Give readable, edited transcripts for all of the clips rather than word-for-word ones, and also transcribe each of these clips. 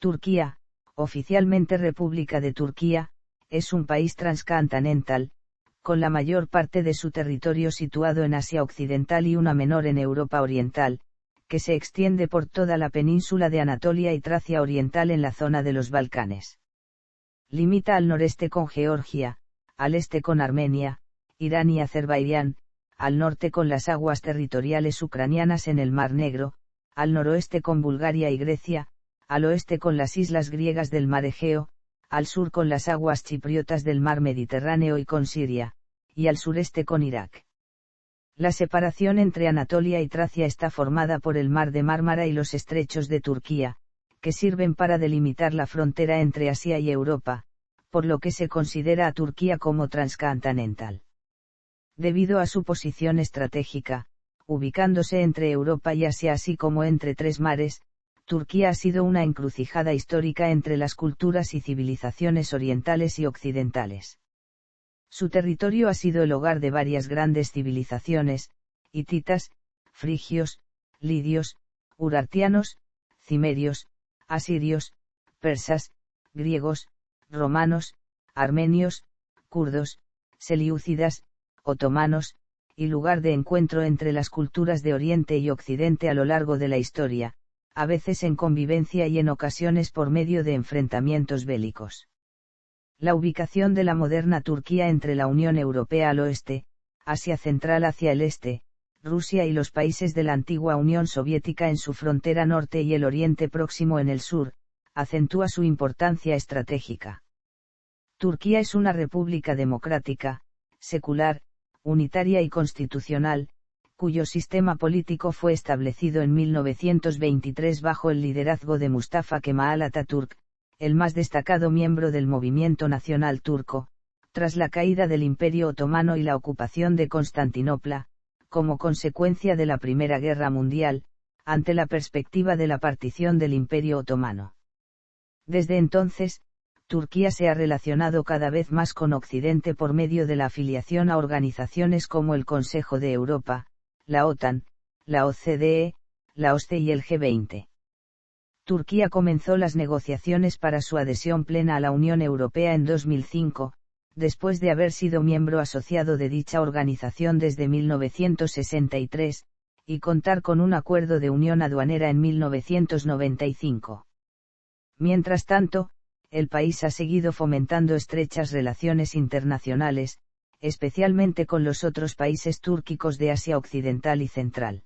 Turquía, oficialmente República de Turquía, es un país transcontinental, con la mayor parte de su territorio situado en Asia Occidental y una menor en Europa Oriental, que se extiende por toda la península de Anatolia y Tracia Oriental en la zona de los Balcanes. Limita al noreste con Georgia, al este con Armenia, Irán y Azerbaiyán, al norte con las aguas territoriales ucranianas en el Mar Negro, al noroeste con Bulgaria y Grecia, al oeste con las islas griegas del Mar Egeo, al sur con las aguas chipriotas del Mar Mediterráneo y con Siria, y al sureste con Irak. La separación entre Anatolia y Tracia está formada por el Mar de Mármara y los estrechos de Turquía, que sirven para delimitar la frontera entre Asia y Europa, por lo que se considera a Turquía como transcontinental. Debido a su posición estratégica, ubicándose entre Europa y Asia así como entre tres mares, Turquía ha sido una encrucijada histórica entre las culturas y civilizaciones orientales y occidentales. Su territorio ha sido el hogar de varias grandes civilizaciones: hititas, frigios, lidios, urartianos, cimerios, asirios, persas, griegos, romanos, armenios, kurdos, selyúcidas, otomanos, y lugar de encuentro entre las culturas de Oriente y Occidente a lo largo de la historia, a veces en convivencia y en ocasiones por medio de enfrentamientos bélicos. La ubicación de la moderna Turquía entre la Unión Europea al oeste, Asia Central hacia el este, Rusia y los países de la antigua Unión Soviética en su frontera norte y el Oriente Próximo en el sur, acentúa su importancia estratégica. Turquía es una república democrática, secular, unitaria y constitucional, cuyo sistema político fue establecido en 1923 bajo el liderazgo de Mustafa Kemal Atatürk, el más destacado miembro del movimiento nacional turco, tras la caída del Imperio Otomano y la ocupación de Constantinopla, como consecuencia de la Primera Guerra Mundial, ante la perspectiva de la partición del Imperio Otomano. Desde entonces, Turquía se ha relacionado cada vez más con Occidente por medio de la afiliación a organizaciones como el Consejo de Europa, la OTAN, la OCDE, la OSCE y el G20. Turquía comenzó las negociaciones para su adhesión plena a la Unión Europea en 2005, después de haber sido miembro asociado de dicha organización desde 1963, y contar con un acuerdo de unión aduanera en 1995. Mientras tanto, el país ha seguido fomentando estrechas relaciones internacionales, especialmente con los otros países túrquicos de Asia Occidental y Central.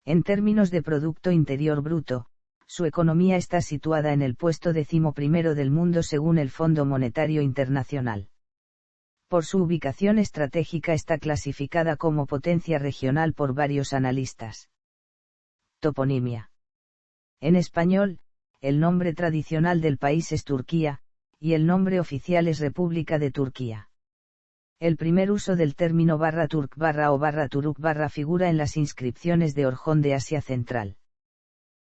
En términos de Producto Interior Bruto, su economía está situada en el puesto 11º del mundo según el Fondo Monetario Internacional. Por su ubicación estratégica está clasificada como potencia regional por varios analistas. Toponimia. En español, el nombre tradicional del país es Turquía, y el nombre oficial es República de Turquía. El primer uso del término /turk/ o /turuk/ figura en las inscripciones de Orjón de Asia Central.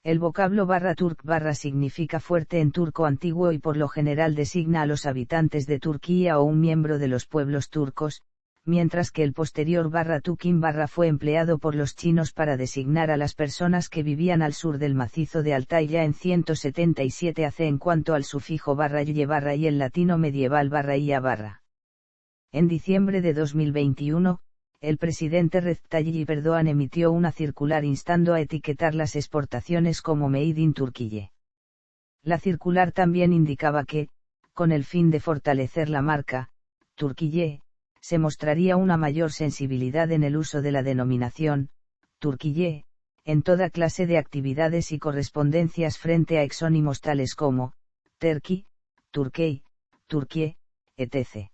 El vocablo /turk/ significa fuerte en turco antiguo y por lo general designa a los habitantes de Turquía o un miembro de los pueblos turcos, mientras que el posterior /tukin/ fue empleado por los chinos para designar a las personas que vivían al sur del macizo de Altai ya en 177 AC. En cuanto al sufijo /ye y el latino medieval /ia. En diciembre de 2021, el presidente Recep Tayyip Erdoğan emitió una circular instando a etiquetar las exportaciones como Made in Turquía. La circular también indicaba que, con el fin de fortalecer la marca, Turquía, se mostraría una mayor sensibilidad en el uso de la denominación, Turquía, en toda clase de actividades y correspondencias frente a exónimos tales como, Terki, Turkey, Turquie, etc.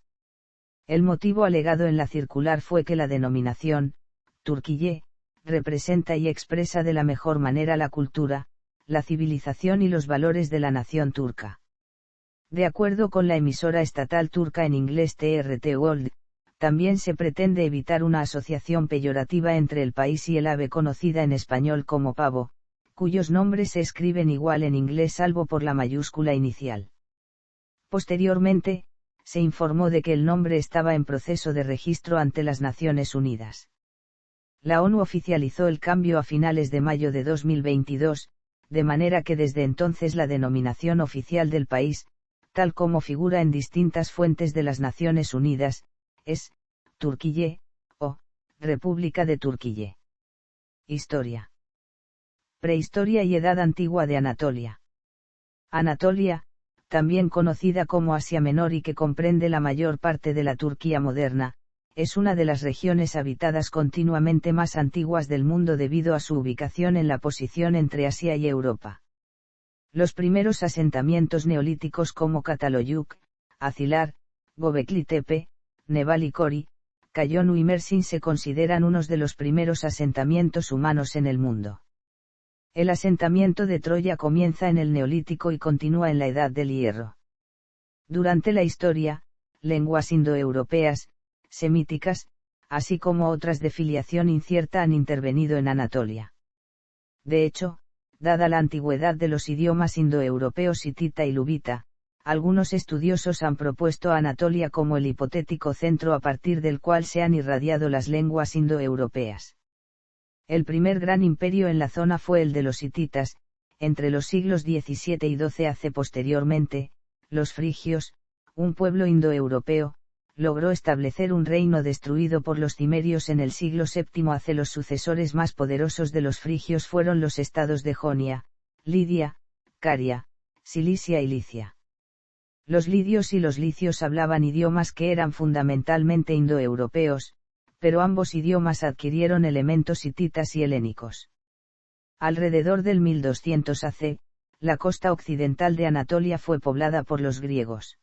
El motivo alegado en la circular fue que la denominación, Turquía, representa y expresa de la mejor manera la cultura, la civilización y los valores de la nación turca. De acuerdo con la emisora estatal turca en inglés TRT World, también se pretende evitar una asociación peyorativa entre el país y el ave conocida en español como pavo, cuyos nombres se escriben igual en inglés salvo por la mayúscula inicial. Posteriormente, se informó de que el nombre estaba en proceso de registro ante las Naciones Unidas. La ONU oficializó el cambio a finales de mayo de 2022, de manera que desde entonces la denominación oficial del país, tal como figura en distintas fuentes de las Naciones Unidas, es Turquille, o República de Turquille. Historia. Prehistoria y Edad Antigua de Anatolia. Anatolia, también conocida como Asia Menor y que comprende la mayor parte de la Turquía moderna, es una de las regiones habitadas continuamente más antiguas del mundo debido a su ubicación en la posición entre Asia y Europa. Los primeros asentamientos neolíticos como Kataloyuk, Acilar, Gobekli Tepe, Nebali Kori, Kayonu y Mersin se consideran unos de los primeros asentamientos humanos en el mundo. El asentamiento de Troya comienza en el Neolítico y continúa en la Edad del Hierro. Durante la historia, lenguas indoeuropeas, semíticas, así como otras de filiación incierta han intervenido en Anatolia. De hecho, dada la antigüedad de los idiomas indoeuropeos hitita y luvita, algunos estudiosos han propuesto a Anatolia como el hipotético centro a partir del cual se han irradiado las lenguas indoeuropeas. El primer gran imperio en la zona fue el de los hititas, entre los siglos XVII y XII a.C. Posteriormente, los frigios, un pueblo indoeuropeo, logró establecer un reino destruido por los cimerios en el siglo VII a.C. Los sucesores más poderosos de los frigios fueron los estados de Jonia, Lidia, Caria, Cilicia y Licia. Los lidios y los licios hablaban idiomas que eran fundamentalmente indoeuropeos, pero ambos idiomas adquirieron elementos hititas y helénicos. Alrededor del 1200 AC, la costa occidental de Anatolia fue poblada por los griegos.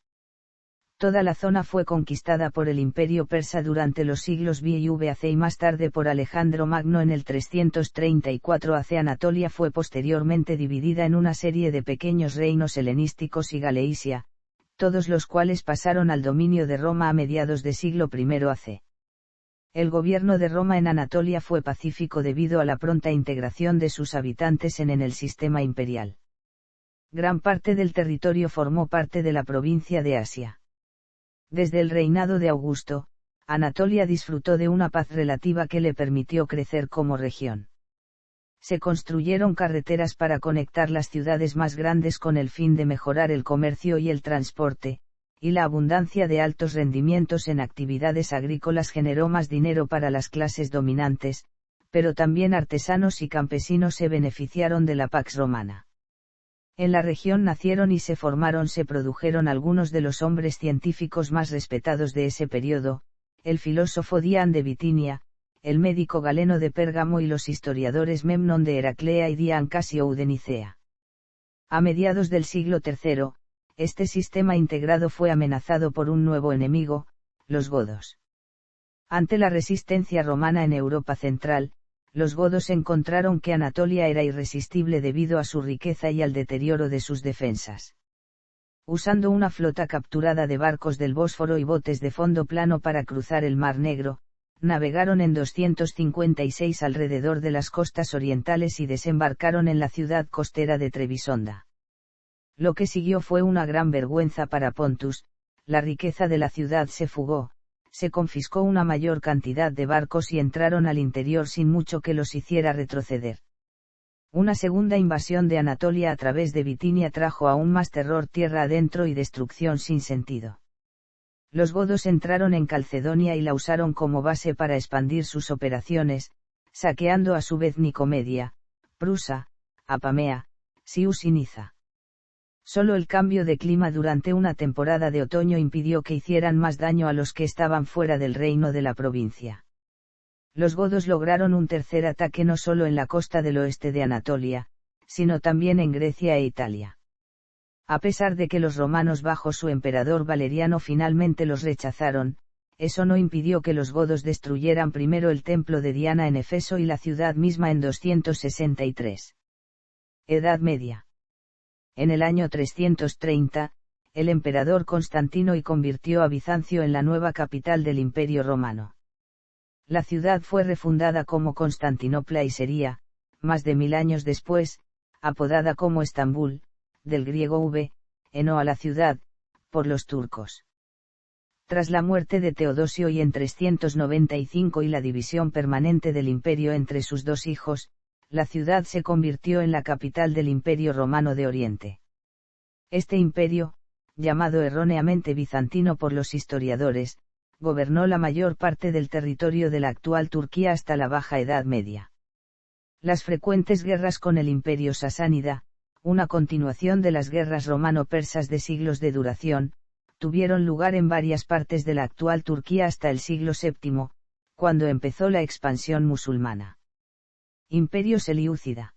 Toda la zona fue conquistada por el imperio persa durante los siglos V y VAC y más tarde por Alejandro Magno en el 334 AC. Anatolia fue posteriormente dividida en una serie de pequeños reinos helenísticos y Galeisia, todos los cuales pasaron al dominio de Roma a mediados de siglo I AC. El gobierno de Roma en Anatolia fue pacífico debido a la pronta integración de sus habitantes en el sistema imperial. Gran parte del territorio formó parte de la provincia de Asia. Desde el reinado de Augusto, Anatolia disfrutó de una paz relativa que le permitió crecer como región. Se construyeron carreteras para conectar las ciudades más grandes con el fin de mejorar el comercio y el transporte, y la abundancia de altos rendimientos en actividades agrícolas generó más dinero para las clases dominantes, pero también artesanos y campesinos se beneficiaron de la Pax Romana. En la región nacieron y se produjeron algunos de los hombres científicos más respetados de ese periodo, el filósofo Dian de Bitinia, el médico Galeno de Pérgamo y los historiadores Memnón de Heraclea y Dian Casio de Nicea. A mediados del siglo III, este sistema integrado fue amenazado por un nuevo enemigo, los godos. Ante la resistencia romana en Europa Central, los godos encontraron que Anatolia era irresistible debido a su riqueza y al deterioro de sus defensas. Usando una flota capturada de barcos del Bósforo y botes de fondo plano para cruzar el Mar Negro, navegaron en 256 alrededor de las costas orientales y desembarcaron en la ciudad costera de Trebisonda. Lo que siguió fue una gran vergüenza para Pontus, la riqueza de la ciudad se fugó, se confiscó una mayor cantidad de barcos y entraron al interior sin mucho que los hiciera retroceder. Una segunda invasión de Anatolia a través de Bitinia trajo aún más terror tierra adentro y destrucción sin sentido. Los godos entraron en Calcedonia y la usaron como base para expandir sus operaciones, saqueando a su vez Nicomedia, Prusa, Apamea, Sius y Niza. Solo el cambio de clima durante una temporada de otoño impidió que hicieran más daño a los que estaban fuera del reino de la provincia. Los godos lograron un tercer ataque no solo en la costa del oeste de Anatolia, sino también en Grecia e Italia. A pesar de que los romanos bajo su emperador Valeriano finalmente los rechazaron, eso no impidió que los godos destruyeran primero el templo de Diana en Efeso y la ciudad misma en 263. Edad Media. En el año 330, el emperador Constantino I convirtió a Bizancio en la nueva capital del Imperio Romano. La ciudad fue refundada como Constantinopla y sería, más de 1000 años después, apodada como Estambul, del griego eno a la ciudad, por los turcos. Tras la muerte de Teodosio y en 395 y la división permanente del imperio entre sus dos hijos, la ciudad se convirtió en la capital del Imperio Romano de Oriente. Este imperio, llamado erróneamente bizantino por los historiadores, gobernó la mayor parte del territorio de la actual Turquía hasta la Baja Edad Media. Las frecuentes guerras con el Imperio Sasánida, una continuación de las guerras romano-persas de siglos de duración, tuvieron lugar en varias partes de la actual Turquía hasta el siglo VII, cuando empezó la expansión musulmana. Imperio Selyúcida.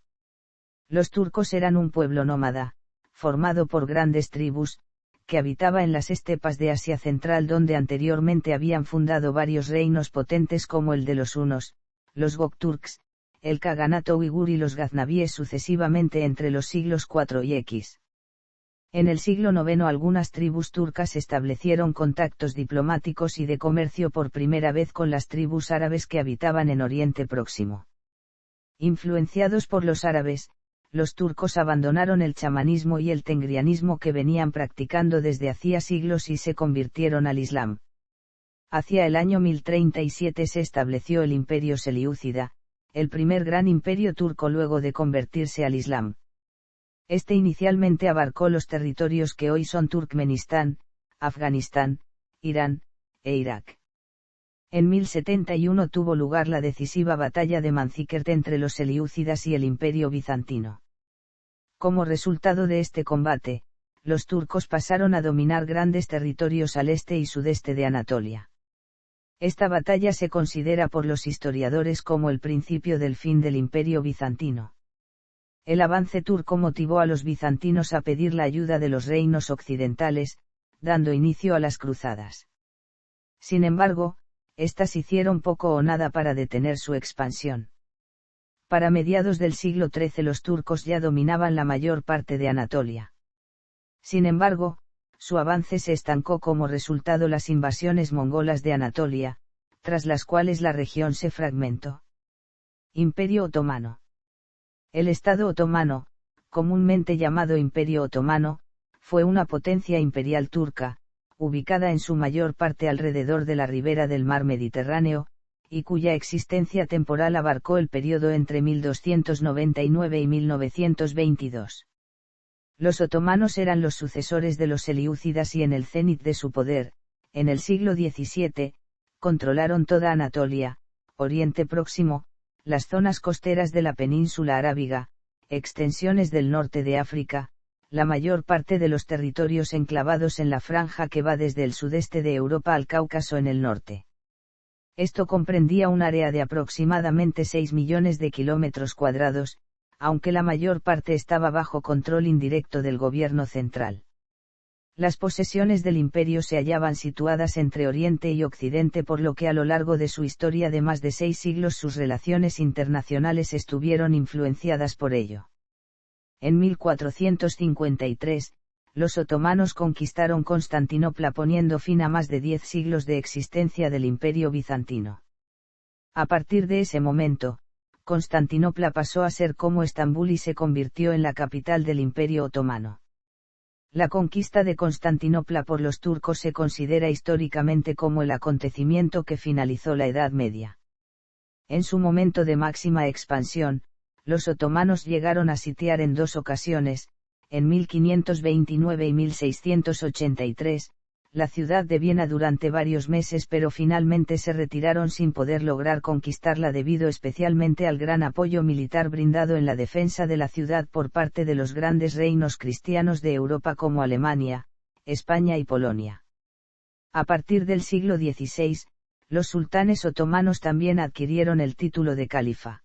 Los turcos eran un pueblo nómada, formado por grandes tribus, que habitaba en las estepas de Asia Central donde anteriormente habían fundado varios reinos potentes como el de los hunos, los Gokturks, el Kaganato uigur y los gaznavíes sucesivamente entre los siglos IV y X. En el siglo IX algunas tribus turcas establecieron contactos diplomáticos y de comercio por primera vez con las tribus árabes que habitaban en Oriente Próximo. Influenciados por los árabes, los turcos abandonaron el chamanismo y el tengrianismo que venían practicando desde hacía siglos y se convirtieron al Islam. Hacia el año 1037 se estableció el Imperio Selyúcida, el primer gran imperio turco luego de convertirse al Islam. Este inicialmente abarcó los territorios que hoy son Turkmenistán, Afganistán, Irán, e Irak. En 1071 tuvo lugar la decisiva batalla de Manzikert entre los selyúcidas y el Imperio bizantino. Como resultado de este combate, los turcos pasaron a dominar grandes territorios al este y sudeste de Anatolia. Esta batalla se considera por los historiadores como el principio del fin del Imperio bizantino. El avance turco motivó a los bizantinos a pedir la ayuda de los reinos occidentales, dando inicio a las cruzadas. Sin embargo, estas hicieron poco o nada para detener su expansión. Para mediados del siglo XIII los turcos ya dominaban la mayor parte de Anatolia. Sin embargo, su avance se estancó como resultado las invasiones mongolas de Anatolia, tras las cuales la región se fragmentó. Imperio Otomano. El Estado otomano, comúnmente llamado Imperio Otomano, fue una potencia imperial turca, ubicada en su mayor parte alrededor de la ribera del mar Mediterráneo, y cuya existencia temporal abarcó el periodo entre 1299 y 1922. Los otomanos eran los sucesores de los selyúcidas y en el cenit de su poder, en el siglo XVII, controlaron toda Anatolia, Oriente Próximo, las zonas costeras de la península arábiga, extensiones del norte de África, la mayor parte de los territorios enclavados en la franja que va desde el sudeste de Europa al Cáucaso en el norte. Esto comprendía un área de aproximadamente 6 millones de kilómetros cuadrados, aunque la mayor parte estaba bajo control indirecto del gobierno central. Las posesiones del imperio se hallaban situadas entre Oriente y Occidente, por lo que a lo largo de su historia de más de 6 siglos sus relaciones internacionales estuvieron influenciadas por ello. En 1453, los otomanos conquistaron Constantinopla poniendo fin a más de 10 siglos de existencia del Imperio bizantino. A partir de ese momento, Constantinopla pasó a ser como Estambul y se convirtió en la capital del Imperio otomano. La conquista de Constantinopla por los turcos se considera históricamente como el acontecimiento que finalizó la Edad Media. En su momento de máxima expansión, los otomanos llegaron a sitiar en 2 ocasiones, en 1529 y 1683, la ciudad de Viena durante varios meses, pero finalmente se retiraron sin poder lograr conquistarla debido especialmente al gran apoyo militar brindado en la defensa de la ciudad por parte de los grandes reinos cristianos de Europa como Alemania, España y Polonia. A partir del siglo XVI, los sultanes otomanos también adquirieron el título de califa.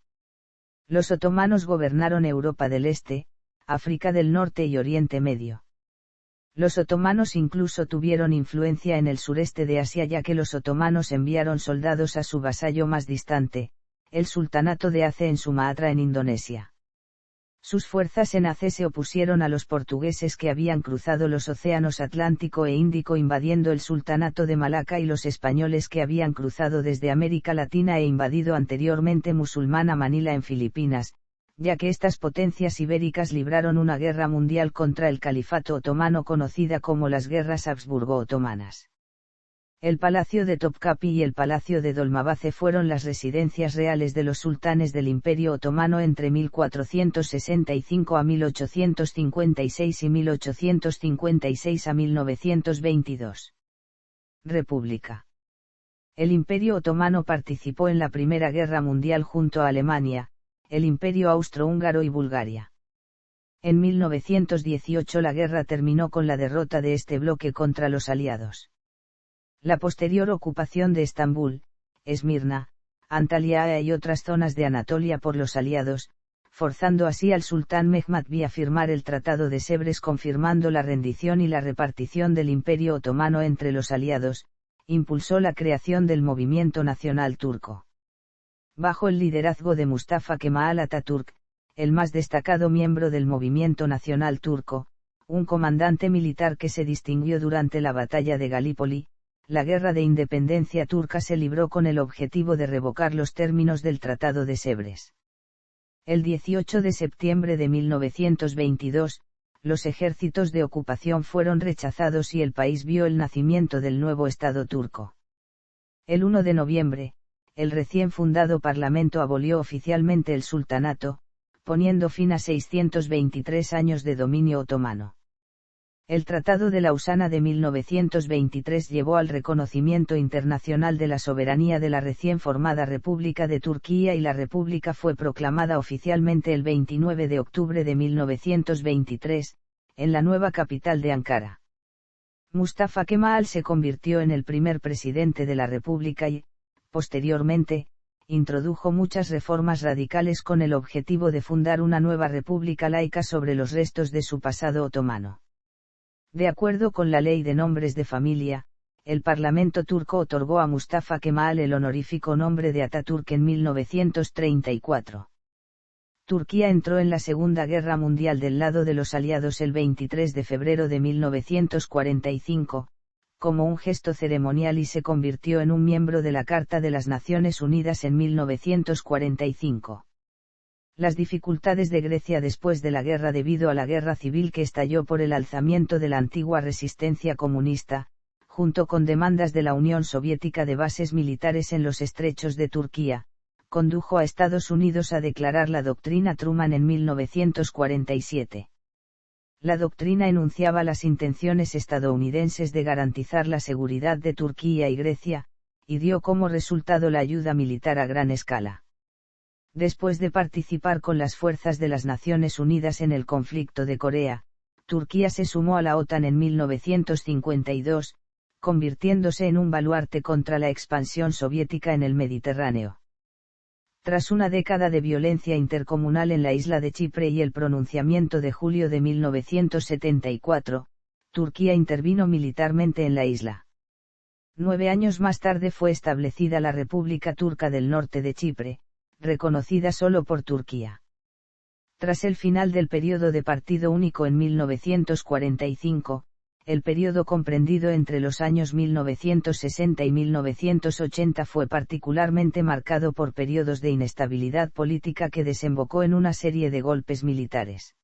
Los otomanos gobernaron Europa del Este, África del Norte y Oriente Medio. Los otomanos incluso tuvieron influencia en el sureste de Asia, ya que los otomanos enviaron soldados a su vasallo más distante, el sultanato de Aceh en Sumatra en Indonesia. Sus fuerzas en Aceh se opusieron a los portugueses que habían cruzado los océanos Atlántico e Índico invadiendo el sultanato de Malaca y los españoles que habían cruzado desde América Latina e invadido anteriormente musulmana Manila en Filipinas, ya que estas potencias ibéricas libraron una guerra mundial contra el califato otomano conocida como las guerras Habsburgo-otomanas. El Palacio de Topkapi y el Palacio de Dolmabahce fueron las residencias reales de los sultanes del Imperio Otomano entre 1465 a 1856 y 1856 a 1922. República. El Imperio Otomano participó en la Primera Guerra Mundial junto a Alemania, el Imperio Austrohúngaro y Bulgaria. En 1918 la guerra terminó con la derrota de este bloque contra los aliados. La posterior ocupación de Estambul, Esmirna, Antalya y otras zonas de Anatolia por los aliados, forzando así al sultán Mehmed I a firmar el Tratado de Sèvres confirmando la rendición y la repartición del Imperio Otomano entre los aliados, impulsó la creación del movimiento nacional turco. Bajo el liderazgo de Mustafa Kemal Atatürk, el más destacado miembro del movimiento nacional turco, un comandante militar que se distinguió durante la batalla de Galípoli, la guerra de independencia turca se libró con el objetivo de revocar los términos del Tratado de Sèvres. El 18 de septiembre de 1922, los ejércitos de ocupación fueron rechazados y el país vio el nacimiento del nuevo Estado turco. El 1 de noviembre, el recién fundado Parlamento abolió oficialmente el sultanato, poniendo fin a 623 años de dominio otomano. El Tratado de Lausana de 1923 llevó al reconocimiento internacional de la soberanía de la recién formada República de Turquía y la República fue proclamada oficialmente el 29 de octubre de 1923, en la nueva capital de Ankara. Mustafa Kemal se convirtió en el primer presidente de la República y, posteriormente, introdujo muchas reformas radicales con el objetivo de fundar una nueva república laica sobre los restos de su pasado otomano. De acuerdo con la ley de nombres de familia, el Parlamento turco otorgó a Mustafa Kemal el honorífico nombre de Atatürk en 1934. Turquía entró en la Segunda Guerra Mundial del lado de los aliados el 23 de febrero de 1945, como un gesto ceremonial y se convirtió en un miembro de la Carta de las Naciones Unidas en 1945. Las dificultades de Grecia después de la guerra debido a la guerra civil que estalló por el alzamiento de la antigua resistencia comunista, junto con demandas de la Unión Soviética de bases militares en los estrechos de Turquía, condujo a Estados Unidos a declarar la doctrina Truman en 1947. La doctrina enunciaba las intenciones estadounidenses de garantizar la seguridad de Turquía y Grecia, y dio como resultado la ayuda militar a gran escala. Después de participar con las fuerzas de las Naciones Unidas en el conflicto de Corea, Turquía se sumó a la OTAN en 1952, convirtiéndose en un baluarte contra la expansión soviética en el Mediterráneo. Tras una década de violencia intercomunal en la isla de Chipre y el pronunciamiento de julio de 1974, Turquía intervino militarmente en la isla. 9 años más tarde fue establecida la República Turca del Norte de Chipre, reconocida solo por Turquía. Tras el final del periodo de partido único en 1945, el periodo comprendido entre los años 1960 y 1980 fue particularmente marcado por periodos de inestabilidad política que desembocó en una serie de golpes militares.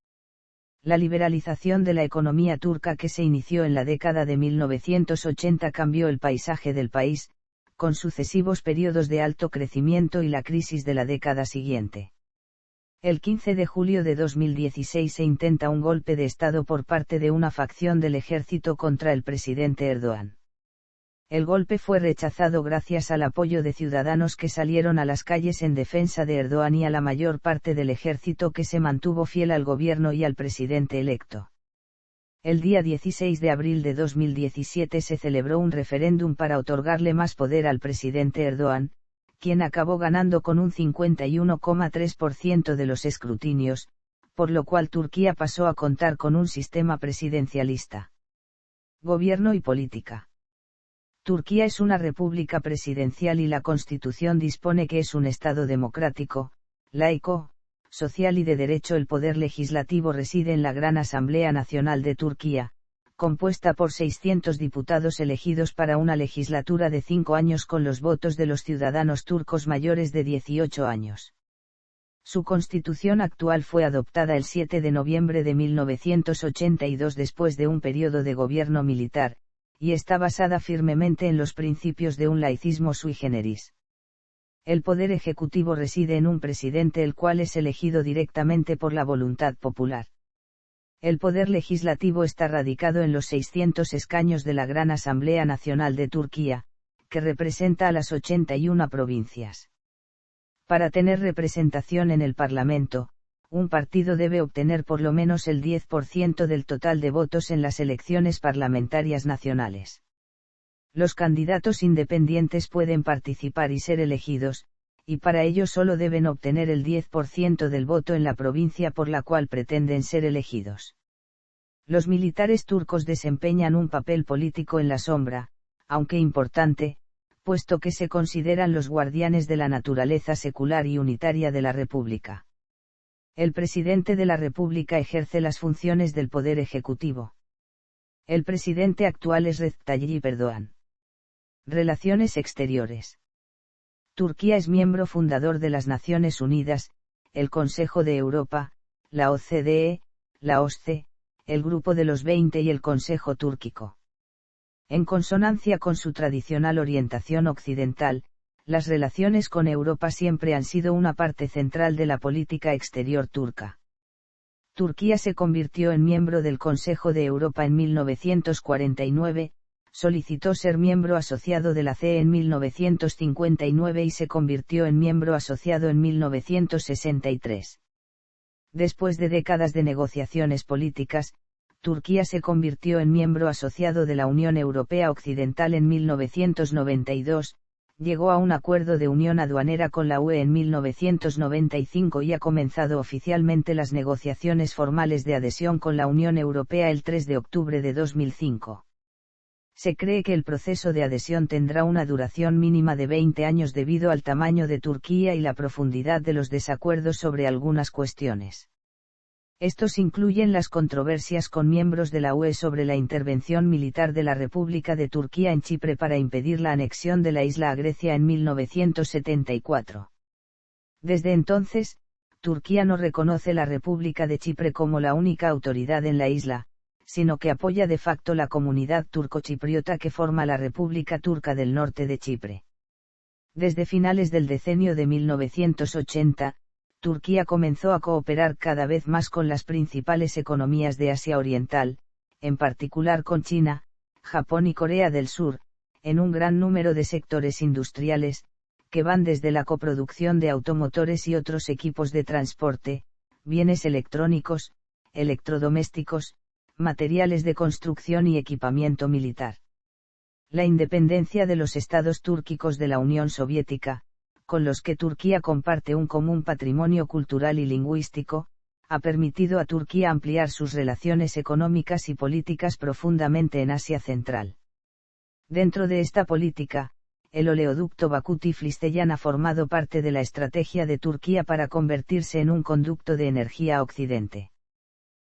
La liberalización de la economía turca que se inició en la década de 1980 cambió el paisaje del país, con sucesivos periodos de alto crecimiento y la crisis de la década siguiente. El 15 de julio de 2016 se intenta un golpe de Estado por parte de una facción del ejército contra el presidente Erdoğan. El golpe fue rechazado gracias al apoyo de ciudadanos que salieron a las calles en defensa de Erdoğan y a la mayor parte del ejército que se mantuvo fiel al gobierno y al presidente electo. El día 16 de abril de 2017 se celebró un referéndum para otorgarle más poder al presidente Erdoğan, quien acabó ganando con un 51,3% de los escrutinios, por lo cual Turquía pasó a contar con un sistema presidencialista. Gobierno y política. Turquía es una república presidencial y la Constitución dispone que es un Estado democrático, laico, social y de derecho. El poder legislativo reside en la Gran Asamblea Nacional de Turquía, compuesta por 600 diputados elegidos para una legislatura de 5 años con los votos de los ciudadanos turcos mayores de 18 años. Su constitución actual fue adoptada el 7 de noviembre de 1982 después de un periodo de gobierno militar, y está basada firmemente en los principios de un laicismo sui generis. El poder ejecutivo reside en un presidente el cual es elegido directamente por la voluntad popular. El poder legislativo está radicado en los 600 escaños de la Gran Asamblea Nacional de Turquía, que representa a las 81 provincias. Para tener representación en el Parlamento, un partido debe obtener por lo menos el 10% del total de votos en las elecciones parlamentarias nacionales. Los candidatos independientes pueden participar y ser elegidos, y para ello solo deben obtener el 10% del voto en la provincia por la cual pretenden ser elegidos. Los militares turcos desempeñan un papel político en la sombra, aunque importante, puesto que se consideran los guardianes de la naturaleza secular y unitaria de la República. El presidente de la República ejerce las funciones del poder ejecutivo. El presidente actual es Recep Tayyip Erdoğan. Relaciones exteriores. Turquía es miembro fundador de las Naciones Unidas, el Consejo de Europa, la OCDE, la OSCE, el Grupo de los 20 y el Consejo Túrquico. En consonancia con su tradicional orientación occidental, las relaciones con Europa siempre han sido una parte central de la política exterior turca. Turquía se convirtió en miembro del Consejo de Europa en 1949, solicitó ser miembro asociado de la CE en 1959 y se convirtió en miembro asociado en 1963. Después de décadas de negociaciones políticas, Turquía se convirtió en miembro asociado de la Unión Europea Occidental en 1992, llegó a un acuerdo de unión aduanera con la UE en 1995 y ha comenzado oficialmente las negociaciones formales de adhesión con la Unión Europea el 3 de octubre de 2005. Se cree que el proceso de adhesión tendrá una duración mínima de 20 años debido al tamaño de Turquía y la profundidad de los desacuerdos sobre algunas cuestiones. Estos incluyen las controversias con miembros de la UE sobre la intervención militar de la República de Turquía en Chipre para impedir la anexión de la isla a Grecia en 1974. Desde entonces, Turquía no reconoce la República de Chipre como la única autoridad en la isla, sino que apoya de facto la comunidad turco-chipriota que forma la República Turca del Norte de Chipre. Desde finales del decenio de 1980, Turquía comenzó a cooperar cada vez más con las principales economías de Asia Oriental, en particular con China, Japón y Corea del Sur, en un gran número de sectores industriales, que van desde la coproducción de automotores y otros equipos de transporte, bienes electrónicos, electrodomésticos, materiales de construcción y equipamiento militar. La independencia de los estados túrquicos de la Unión Soviética, con los que Turquía comparte un común patrimonio cultural y lingüístico, ha permitido a Turquía ampliar sus relaciones económicas y políticas profundamente en Asia Central. Dentro de esta política, el oleoducto Bakú-Tiflis-Ceyhan ha formado parte de la estrategia de Turquía para convertirse en un conducto de energía a Occidente.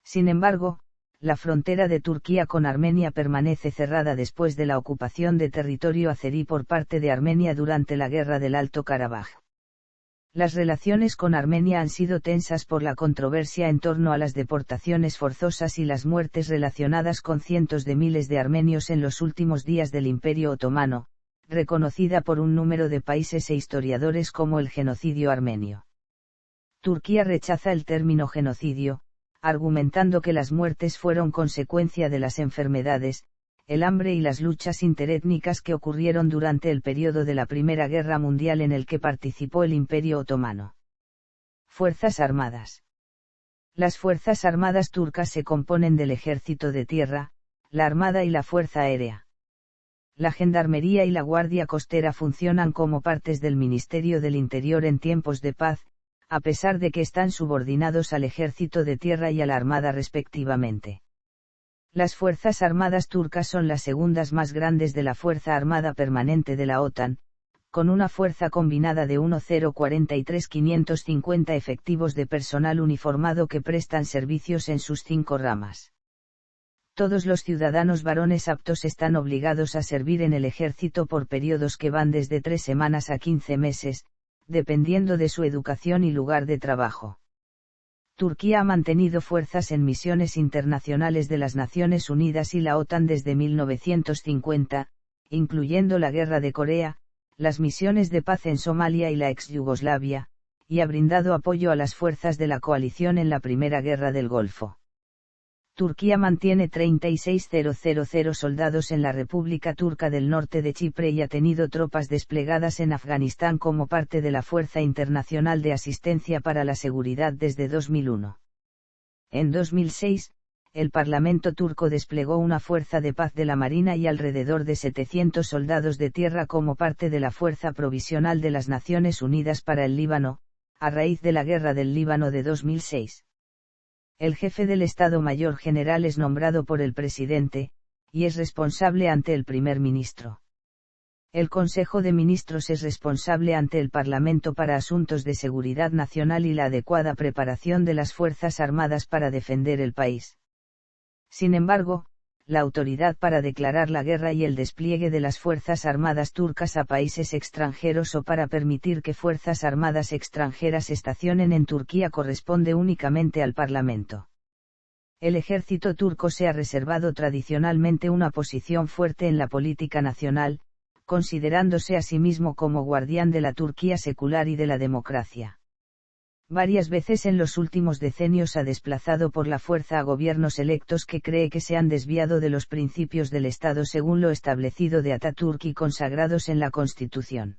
Sin embargo, la frontera de Turquía con Armenia permanece cerrada después de la ocupación de territorio azerí por parte de Armenia durante la Guerra del Alto Karabaj. Las relaciones con Armenia han sido tensas por la controversia en torno a las deportaciones forzosas y las muertes relacionadas con cientos de miles de armenios en los últimos días del Imperio Otomano, reconocida por un número de países e historiadores como el genocidio armenio. Turquía rechaza el término genocidio, argumentando que las muertes fueron consecuencia de las enfermedades, el hambre y las luchas interétnicas que ocurrieron durante el periodo de la Primera Guerra Mundial en el que participó el Imperio Otomano. Fuerzas Armadas. Las Fuerzas Armadas turcas se componen del Ejército de Tierra, la Armada y la Fuerza Aérea. La Gendarmería y la Guardia Costera funcionan como partes del Ministerio del Interior en tiempos de paz, a pesar de que están subordinados al Ejército de Tierra y a la Armada respectivamente. Las Fuerzas Armadas turcas son las segundas más grandes de la Fuerza Armada Permanente de la OTAN, con una fuerza combinada de 1,043,550 efectivos de personal uniformado que prestan servicios en sus 5 ramas. Todos los ciudadanos varones aptos están obligados a servir en el ejército por periodos que van desde 3 semanas a 15 meses, dependiendo de su educación y lugar de trabajo. Turquía ha mantenido fuerzas en misiones internacionales de las Naciones Unidas y la OTAN desde 1950, incluyendo la Guerra de Corea, las misiones de paz en Somalia y la ex-Yugoslavia, y ha brindado apoyo a las fuerzas de la coalición en la Primera Guerra del Golfo. Turquía mantiene 36.000 soldados en la República Turca del Norte de Chipre y ha tenido tropas desplegadas en Afganistán como parte de la Fuerza Internacional de Asistencia para la Seguridad desde 2001. En 2006, el Parlamento turco desplegó una fuerza de paz de la Marina y alrededor de 700 soldados de tierra como parte de la Fuerza Provisional de las Naciones Unidas para el Líbano, a raíz de la Guerra del Líbano de 2006. El jefe del Estado Mayor General es nombrado por el presidente, y es responsable ante el primer ministro. El Consejo de Ministros es responsable ante el Parlamento para asuntos de seguridad nacional y la adecuada preparación de las Fuerzas Armadas para defender el país. Sin embargo, la autoridad para declarar la guerra y el despliegue de las Fuerzas Armadas turcas a países extranjeros o para permitir que Fuerzas Armadas extranjeras estacionen en Turquía corresponde únicamente al Parlamento. El ejército turco se ha reservado tradicionalmente una posición fuerte en la política nacional, considerándose a sí mismo como guardián de la Turquía secular y de la democracia. Varias veces en los últimos decenios ha desplazado por la fuerza a gobiernos electos que cree que se han desviado de los principios del Estado según lo establecido de Atatürk y consagrados en la Constitución.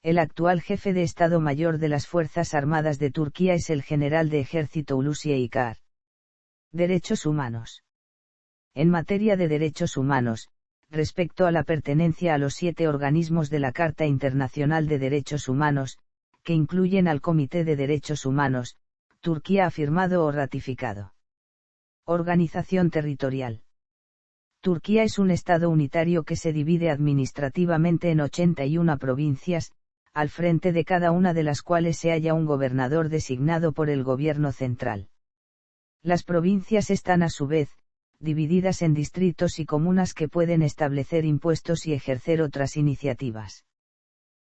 El actual jefe de Estado Mayor de las Fuerzas Armadas de Turquía es el general de ejército Hulusi Akar. Derechos humanos. En materia de derechos humanos, respecto a la pertenencia a los 7 organismos de la Carta Internacional de Derechos Humanos, que incluyen al Comité de Derechos Humanos, Turquía ha firmado o ratificado. Organización territorial. Turquía es un estado unitario que se divide administrativamente en 81 provincias, al frente de cada una de las cuales se halla un gobernador designado por el gobierno central. Las provincias están a su vez, divididas en distritos y comunas que pueden establecer impuestos y ejercer otras iniciativas.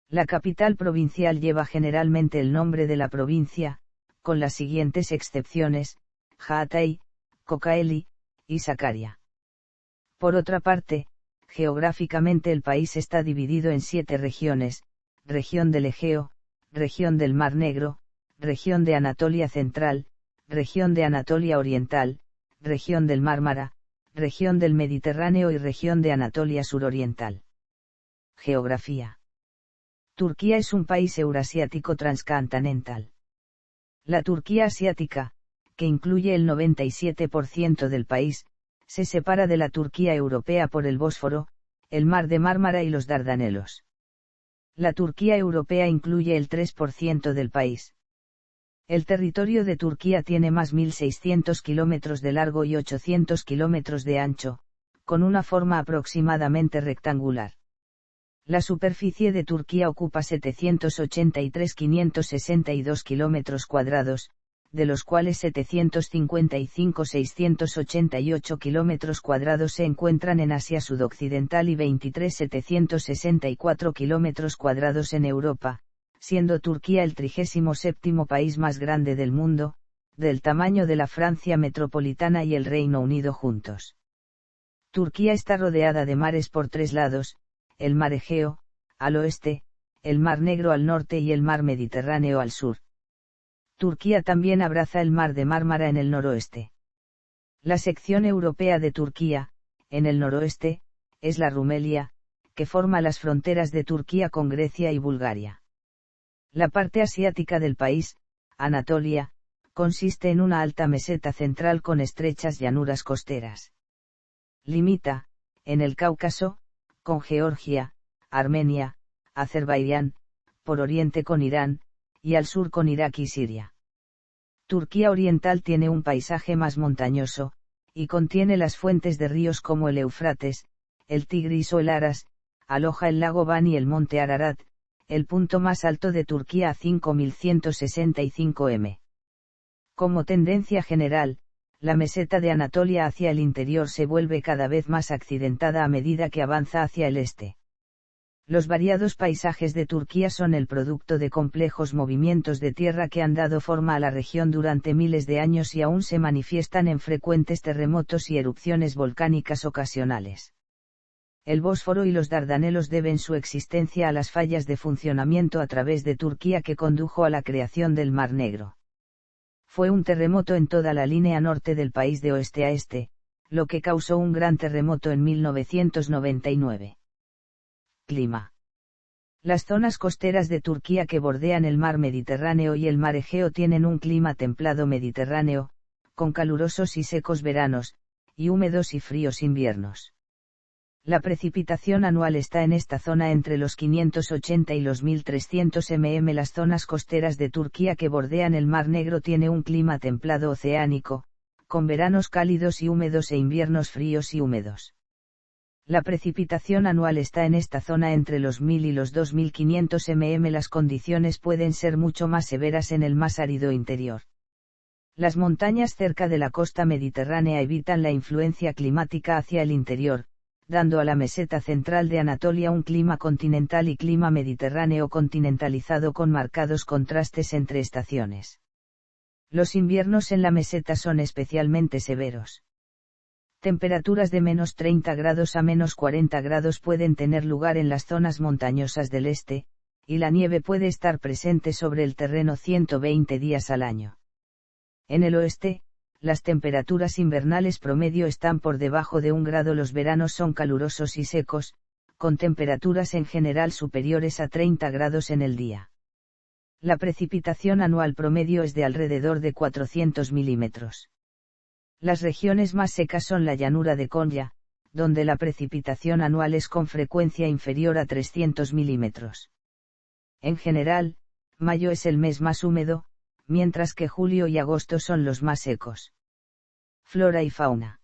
La capital provincial lleva generalmente el nombre de la provincia, con las siguientes excepciones: Hatay, Kocaeli, y Sakarya. Por otra parte, geográficamente el país está dividido en 7 regiones: región del Egeo, región del Mar Negro, región de Anatolia Central, región de Anatolia Oriental, región del Mármara, región del Mediterráneo y región de Anatolia Suroriental. Geografía. Turquía es un país eurasiático transcontinental. La Turquía asiática, que incluye el 97% del país, se separa de la Turquía europea por el Bósforo, el Mar de Mármara y los Dardanelos. La Turquía europea incluye el 3% del país. El territorio de Turquía tiene más 1.600 kilómetros de largo y 800 kilómetros de ancho, con una forma aproximadamente rectangular. La superficie de Turquía ocupa 783.562 kilómetros cuadrados, de los cuales 755.688 kilómetros cuadrados se encuentran en Asia Sudoccidental y 23.764 kilómetros cuadrados en Europa, siendo Turquía el 37º país más grande del mundo, del tamaño de la Francia metropolitana y el Reino Unido juntos. Turquía está rodeada de mares por 3 lados: el Mar Egeo, al oeste, el Mar Negro al norte y el Mar Mediterráneo al sur. Turquía también abraza el Mar de Mármara en el noroeste. La sección europea de Turquía, en el noroeste, es la Rumelia, que forma las fronteras de Turquía con Grecia y Bulgaria. La parte asiática del país, Anatolia, consiste en una alta meseta central con estrechas llanuras costeras. Limita, en el Cáucaso, con Georgia, Armenia, Azerbaiyán, por oriente con Irán, y al sur con Irak y Siria. Turquía oriental tiene un paisaje más montañoso, y contiene las fuentes de ríos como el Éufrates, el Tigris o el Aras, aloja el lago Van y el monte Ararat, el punto más alto de Turquía a 5.165 m. Como tendencia general, la meseta de Anatolia hacia el interior se vuelve cada vez más accidentada a medida que avanza hacia el este. Los variados paisajes de Turquía son el producto de complejos movimientos de tierra que han dado forma a la región durante miles de años y aún se manifiestan en frecuentes terremotos y erupciones volcánicas ocasionales. El Bósforo y los Dardanelos deben su existencia a las fallas de funcionamiento a través de Turquía que condujo a la creación del Mar Negro. Fue un terremoto en toda la línea norte del país de oeste a este, lo que causó un gran terremoto en 1999. Clima. Las zonas costeras de Turquía que bordean el mar Mediterráneo y el mar Egeo tienen un clima templado mediterráneo, con calurosos y secos veranos, y húmedos y fríos inviernos. La precipitación anual está en esta zona entre los 580 y los 1300 mm. Las zonas costeras de Turquía que bordean el Mar Negro tiene un clima templado oceánico, con veranos cálidos y húmedos e inviernos fríos y húmedos. La precipitación anual está en esta zona entre los 1000 y los 2500 mm. Las condiciones pueden ser mucho más severas en el más árido interior. Las montañas cerca de la costa mediterránea evitan la influencia climática hacia el interior, dando a la meseta central de Anatolia un clima continental y clima mediterráneo continentalizado con marcados contrastes entre estaciones. Los inviernos en la meseta son especialmente severos. Temperaturas de menos 30 grados a menos 40 grados pueden tener lugar en las zonas montañosas del este, y la nieve puede estar presente sobre el terreno 120 días al año. En el oeste, las temperaturas invernales promedio están por debajo de 1 grado. Los veranos son calurosos y secos, con temperaturas en general superiores a 30 grados en el día. La precipitación anual promedio es de alrededor de 400 milímetros. Las regiones más secas son la llanura de Konya, donde la precipitación anual es con frecuencia inferior a 300 milímetros. En general, mayo es el mes más húmedo, mientras que julio y agosto son los más secos. Flora y fauna.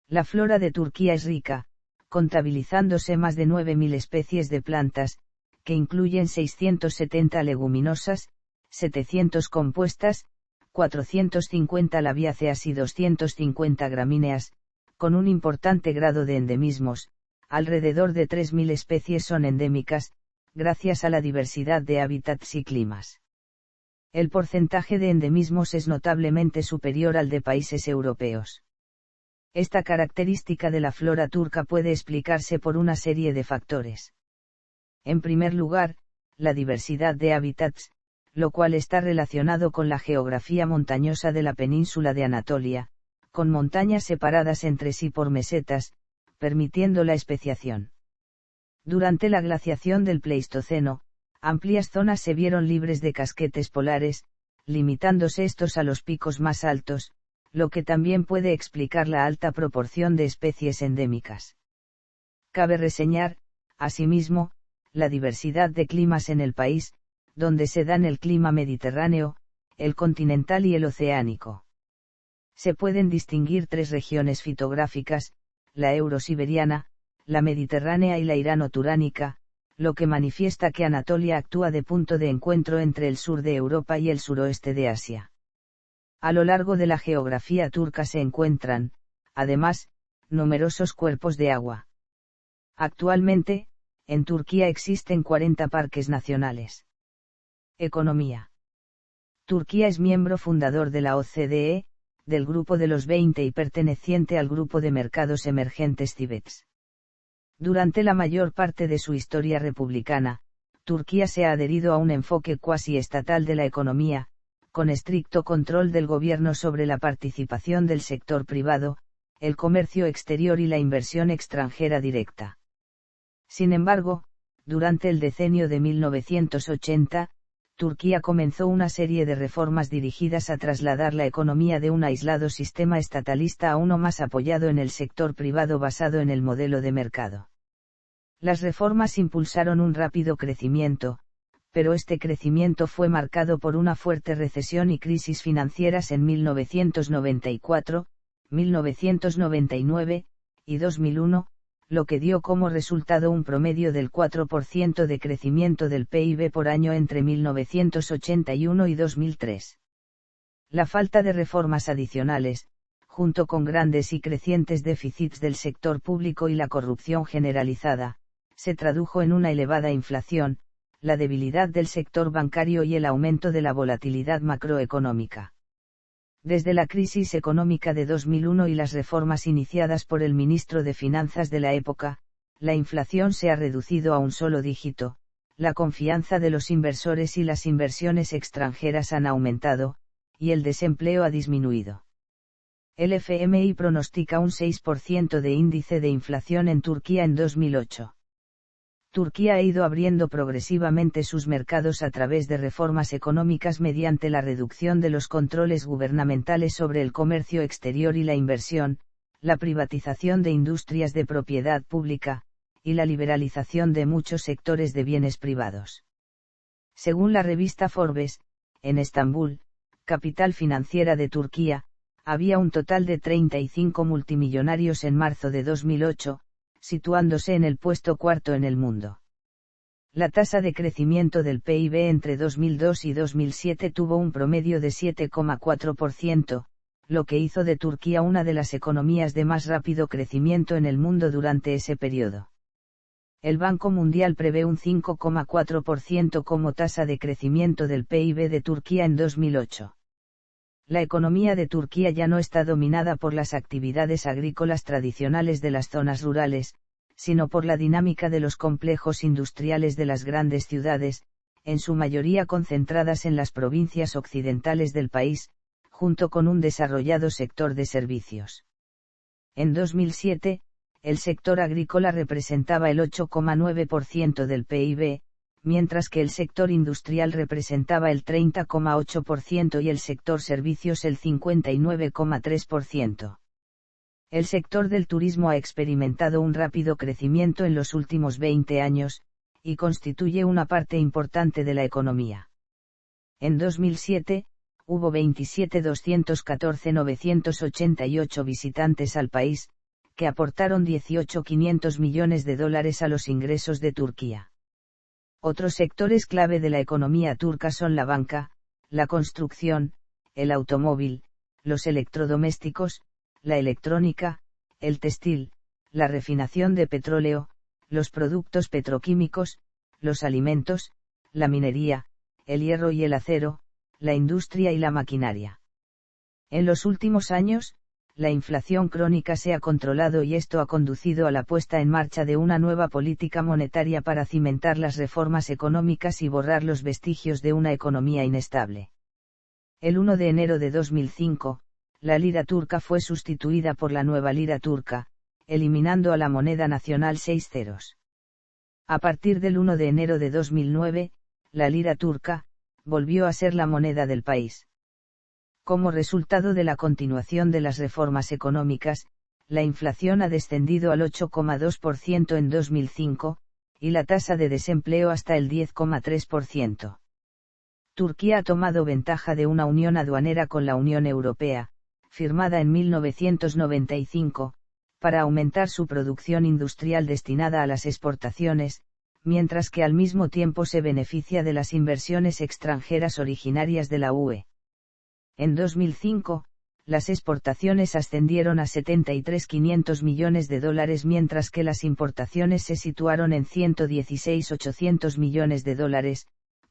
La flora de Turquía es rica, contabilizándose más de 9000 especies de plantas, que incluyen 670 leguminosas, 700 compuestas, 450 labiáceas y 250 gramíneas, con un importante grado de endemismos. Alrededor de 3000 especies son endémicas, gracias a la diversidad de hábitats y climas. El porcentaje de endemismos es notablemente superior al de países europeos. Esta característica de la flora turca puede explicarse por una serie de factores. En primer lugar, la diversidad de hábitats, lo cual está relacionado con la geografía montañosa de la península de Anatolia, con montañas separadas entre sí por mesetas, permitiendo la especiación. Durante la glaciación del Pleistoceno, amplias zonas se vieron libres de casquetes polares, limitándose estos a los picos más altos, lo que también puede explicar la alta proporción de especies endémicas. Cabe reseñar, asimismo, la diversidad de climas en el país, donde se dan el clima mediterráneo, el continental y el oceánico. Se pueden distinguir 3 regiones fitográficas, la eurosiberiana, la mediterránea y la irano-turánica, lo que manifiesta que Anatolia actúa de punto de encuentro entre el sur de Europa y el suroeste de Asia. A lo largo de la geografía turca se encuentran, además, numerosos cuerpos de agua. Actualmente, en Turquía existen 40 parques nacionales. Economía. Turquía es miembro fundador de la OCDE, del Grupo de los 20 y perteneciente al Grupo de Mercados Emergentes CIBEX. Durante la mayor parte de su historia republicana, Turquía se ha adherido a un enfoque cuasi estatal de la economía, con estricto control del gobierno sobre la participación del sector privado, el comercio exterior y la inversión extranjera directa. Sin embargo, durante el decenio de 1980, Turquía comenzó una serie de reformas dirigidas a trasladar la economía de un aislado sistema estatalista a uno más apoyado en el sector privado basado en el modelo de mercado. Las reformas impulsaron un rápido crecimiento, pero este crecimiento fue marcado por una fuerte recesión y crisis financieras en 1994, 1999 y 2001, lo que dio como resultado un promedio del 4% de crecimiento del PIB por año entre 1981 y 2003. La falta de reformas adicionales, junto con grandes y crecientes déficits del sector público y la corrupción generalizada, se tradujo en una elevada inflación, la debilidad del sector bancario y el aumento de la volatilidad macroeconómica. Desde la crisis económica de 2001 y las reformas iniciadas por el ministro de Finanzas de la época, la inflación se ha reducido a un solo dígito, la confianza de los inversores y las inversiones extranjeras han aumentado, y el desempleo ha disminuido. El FMI pronostica un 6% de índice de inflación en Turquía en 2008. Turquía ha ido abriendo progresivamente sus mercados a través de reformas económicas mediante la reducción de los controles gubernamentales sobre el comercio exterior y la inversión, la privatización de industrias de propiedad pública, y la liberalización de muchos sectores de bienes privados. Según la revista Forbes, en Estambul, capital financiera de Turquía, había un total de 35 multimillonarios en marzo de 2008, situándose en el puesto cuarto en el mundo. La tasa de crecimiento del PIB entre 2002 y 2007 tuvo un promedio de 7,4%, lo que hizo de Turquía una de las economías de más rápido crecimiento en el mundo durante ese periodo. El Banco Mundial prevé un 5,4% como tasa de crecimiento del PIB de Turquía en 2008. La economía de Turquía ya no está dominada por las actividades agrícolas tradicionales de las zonas rurales, sino por la dinámica de los complejos industriales de las grandes ciudades, en su mayoría concentradas en las provincias occidentales del país, junto con un desarrollado sector de servicios. En 2007, el sector agrícola representaba el 8,9% del PIB, mientras que el sector industrial representaba el 30,8% y el sector servicios el 59,3%. El sector del turismo ha experimentado un rápido crecimiento en los últimos 20 años, y constituye una parte importante de la economía. En 2007, hubo 27.214.988 visitantes al país, que aportaron $18.500 millones a los ingresos de Turquía. Otros sectores clave de la economía turca son la banca, la construcción, el automóvil, los electrodomésticos, la electrónica, el textil, la refinación de petróleo, los productos petroquímicos, los alimentos, la minería, el hierro y el acero, la industria y la maquinaria. En los últimos años, la inflación crónica se ha controlado y esto ha conducido a la puesta en marcha de una nueva política monetaria para cimentar las reformas económicas y borrar los vestigios de una economía inestable. El 1 de enero de 2005, la lira turca fue sustituida por la nueva lira turca, eliminando a la moneda nacional 6 ceros. A partir del 1 de enero de 2009, la lira turca volvió a ser la moneda del país. Como resultado de la continuación de las reformas económicas, la inflación ha descendido al 8,2% en 2005, y la tasa de desempleo hasta el 10,3%. Turquía ha tomado ventaja de una unión aduanera con la Unión Europea, firmada en 1995, para aumentar su producción industrial destinada a las exportaciones, mientras que al mismo tiempo se beneficia de las inversiones extranjeras originarias de la UE. En 2005, las exportaciones ascendieron a $73.500 millones, mientras que las importaciones se situaron en $116.800 millones,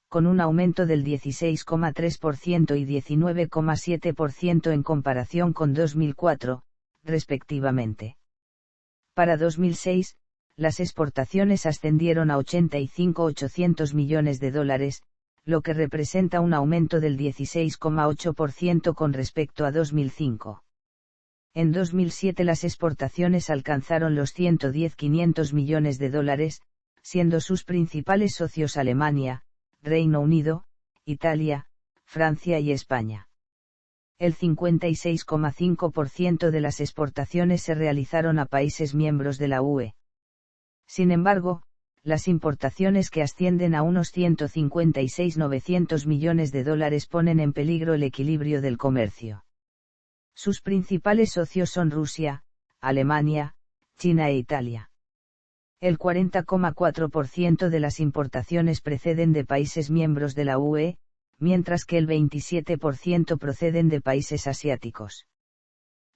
con un aumento del 16,3% y 19,7% en comparación con 2004, respectivamente. Para 2006, las exportaciones ascendieron a $85.800 millones, lo que representa un aumento del 16,8% con respecto a 2005. En 2007 las exportaciones alcanzaron los $110.500 millones, siendo sus principales socios Alemania, Reino Unido, Italia, Francia y España. El 56,5% de las exportaciones se realizaron a países miembros de la UE. Sin embargo, las importaciones que ascienden a unos $156.900 millones ponen en peligro el equilibrio del comercio. Sus principales socios son Rusia, Alemania, China e Italia. El 40,4% de las importaciones proceden de países miembros de la UE, mientras que el 27% proceden de países asiáticos.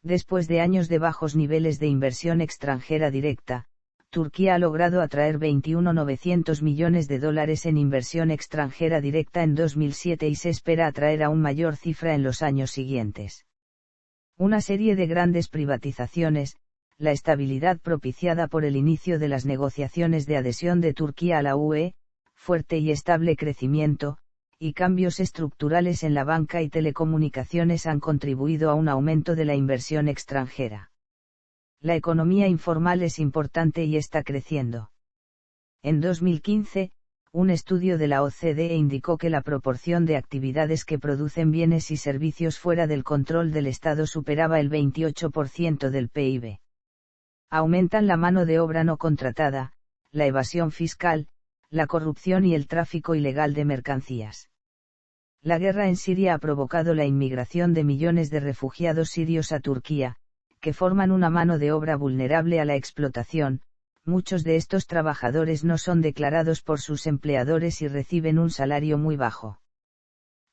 Después de años de bajos niveles de inversión extranjera directa, Turquía ha logrado atraer 21.900 millones de dólares en inversión extranjera directa en 2007 y se espera atraer aún mayor cifra en los años siguientes. Una serie de grandes privatizaciones, la estabilidad propiciada por el inicio de las negociaciones de adhesión de Turquía a la UE, fuerte y estable crecimiento, y cambios estructurales en la banca y telecomunicaciones han contribuido a un aumento de la inversión extranjera. La economía informal es importante y está creciendo. En 2015, un estudio de la OCDE indicó que la proporción de actividades que producen bienes y servicios fuera del control del Estado superaba el 28% del PIB. Aumentan la mano de obra no contratada, la evasión fiscal, la corrupción y el tráfico ilegal de mercancías. La guerra en Siria ha provocado la inmigración de millones de refugiados sirios a Turquía, que forman una mano de obra vulnerable a la explotación. Muchos de estos trabajadores no son declarados por sus empleadores y reciben un salario muy bajo.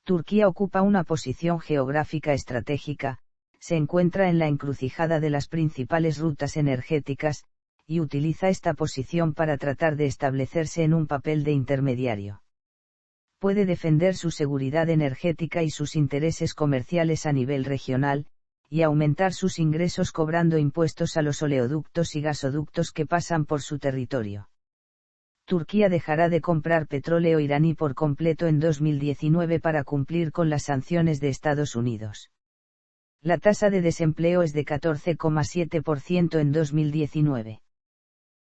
Turquía ocupa una posición geográfica estratégica, se encuentra en la encrucijada de las principales rutas energéticas, y utiliza esta posición para tratar de establecerse en un papel de intermediario. Puede defender su seguridad energética y sus intereses comerciales a nivel regional, y aumentar sus ingresos cobrando impuestos a los oleoductos y gasoductos que pasan por su territorio. Turquía dejará de comprar petróleo iraní por completo en 2019 para cumplir con las sanciones de Estados Unidos. La tasa de desempleo es de 14,7% en 2019.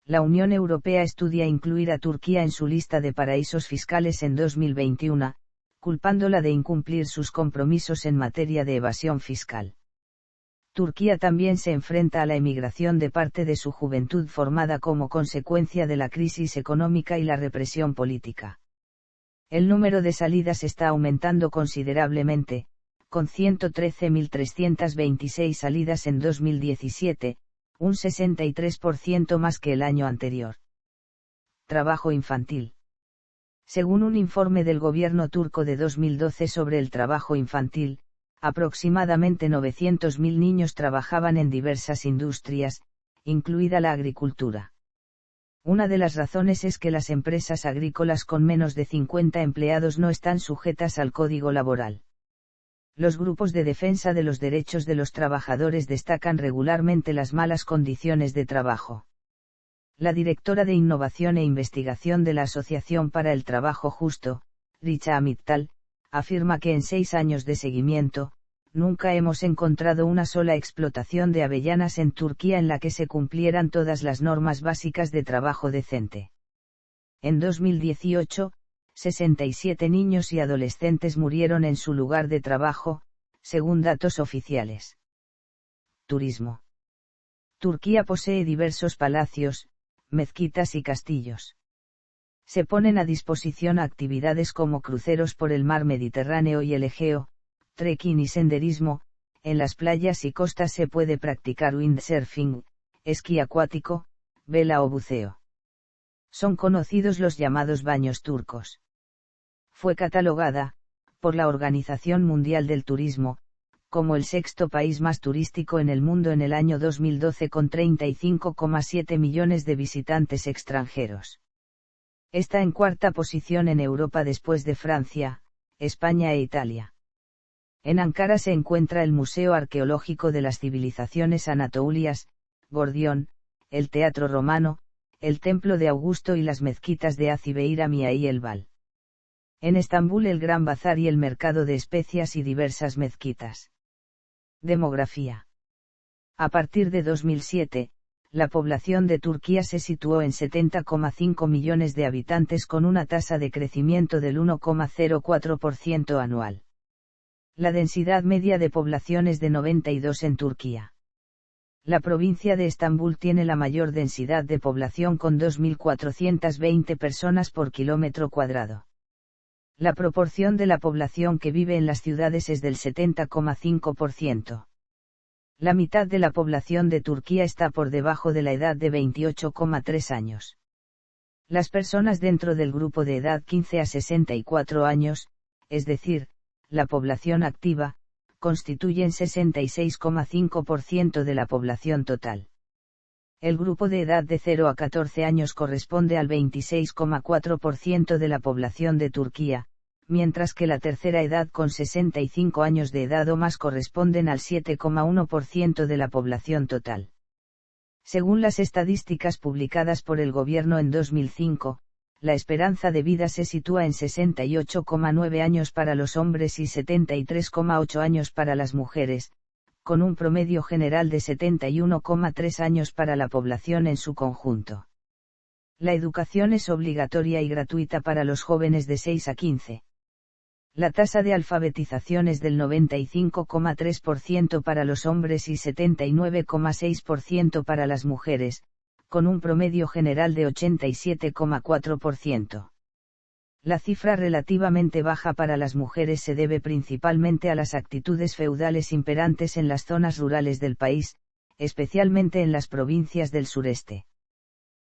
La Unión Europea estudia incluir a Turquía en su lista de paraísos fiscales en 2021, culpándola de incumplir sus compromisos en materia de evasión fiscal. Turquía también se enfrenta a la emigración de parte de su juventud formada como consecuencia de la crisis económica y la represión política. El número de salidas está aumentando considerablemente, con 113.326 salidas en 2017, un 63% más que el año anterior. Trabajo infantil. Según un informe del gobierno turco de 2012 sobre el trabajo infantil, aproximadamente 900.000 niños trabajaban en diversas industrias, incluida la agricultura. Una de las razones es que las empresas agrícolas con menos de 50 empleados no están sujetas al código laboral. Los grupos de defensa de los derechos de los trabajadores destacan regularmente las malas condiciones de trabajo. La directora de Innovación e Investigación de la Asociación para el Trabajo Justo, Richa Mittal, afirma que en 6 años de seguimiento, nunca hemos encontrado una sola explotación de avellanas en Turquía en la que se cumplieran todas las normas básicas de trabajo decente. En 2018, 67 niños y adolescentes murieron en su lugar de trabajo, según datos oficiales. Turismo. Turquía posee diversos palacios, mezquitas y castillos. Se ponen a disposición actividades como cruceros por el mar Mediterráneo y el Egeo, trekking y senderismo. En las playas y costas se puede practicar windsurfing, esquí acuático, vela o buceo. Son conocidos los llamados baños turcos. Fue catalogada, por la Organización Mundial del Turismo, como el 6º país más turístico en el mundo en el año 2012 con 35,7 millones de visitantes extranjeros. Está en 4ª posición en Europa después de Francia, España e Italia. En Ankara se encuentra el Museo Arqueológico de las Civilizaciones Anatolias, Gordión, el Teatro Romano, el Templo de Augusto y las mezquitas de Azibeiramia y Elbal. En Estambul el Gran Bazar y el mercado de especias y diversas mezquitas. Demografía. A partir de 2007, la población de Turquía se situó en 70,5 millones de habitantes con una tasa de crecimiento del 1,04% anual. La densidad media de población es de 92 en Turquía. La provincia de Estambul tiene la mayor densidad de población con 2.420 personas por kilómetro cuadrado. La proporción de la población que vive en las ciudades es del 70,5%. La mitad de la población de Turquía está por debajo de la edad de 28,3 años. Las personas dentro del grupo de edad 15 a 64 años, es decir, la población activa, constituyen 66,5% de la población total. El grupo de edad de 0 a 14 años corresponde al 26,4% de la población de Turquía, mientras que la tercera edad con 65 años de edad o más corresponden al 7,1% de la población total. Según las estadísticas publicadas por el gobierno en 2005, la esperanza de vida se sitúa en 68,9 años para los hombres y 73,8 años para las mujeres, con un promedio general de 71,3 años para la población en su conjunto. La educación es obligatoria y gratuita para los jóvenes de 6 a 15. La tasa de alfabetización es del 95,3% para los hombres y 79,6% para las mujeres, con un promedio general de 87,4%. La cifra relativamente baja para las mujeres se debe principalmente a las actitudes feudales imperantes en las zonas rurales del país, especialmente en las provincias del sureste.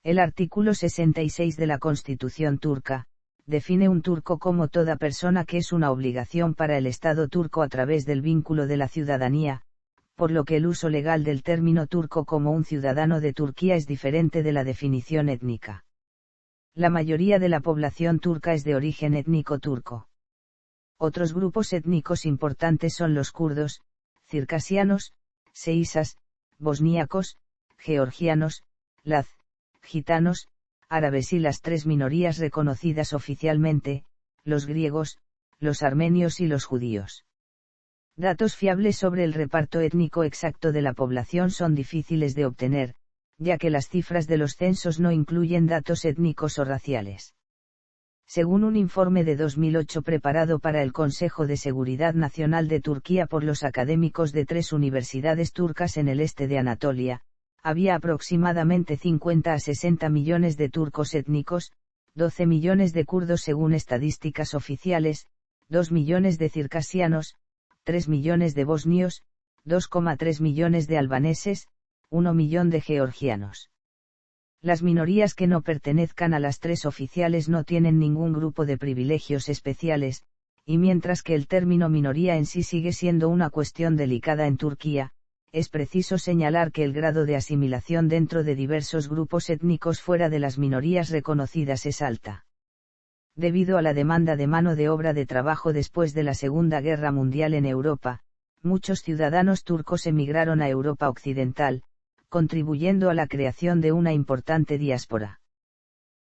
El artículo 66 de la Constitución turca define un turco como toda persona que es una obligación para el Estado turco a través del vínculo de la ciudadanía, por lo que el uso legal del término turco como un ciudadano de Turquía es diferente de la definición étnica. La mayoría de la población turca es de origen étnico turco. Otros grupos étnicos importantes son los kurdos, circasianos, seísas, bosníacos, georgianos, laz, gitanos, árabes y las tres minorías reconocidas oficialmente, los griegos, los armenios y los judíos. Datos fiables sobre el reparto étnico exacto de la población son difíciles de obtener, ya que las cifras de los censos no incluyen datos étnicos o raciales. Según un informe de 2008 preparado para el Consejo de Seguridad Nacional de Turquía por los académicos de 3 universidades turcas en el este de Anatolia, había aproximadamente 50 a 60 millones de turcos étnicos, 12 millones de kurdos según estadísticas oficiales, 2 millones de circasianos, 3 millones de bosnios, 2,3 millones de albaneses, 1 millón de georgianos. Las minorías que no pertenezcan a las 3 oficiales no tienen ningún grupo de privilegios especiales, y mientras que el término minoría en sí sigue siendo una cuestión delicada en Turquía, es preciso señalar que el grado de asimilación dentro de diversos grupos étnicos fuera de las minorías reconocidas es alta. Debido a la demanda de mano de obra de trabajo después de la Segunda Guerra Mundial en Europa, muchos ciudadanos turcos emigraron a Europa Occidental, contribuyendo a la creación de una importante diáspora.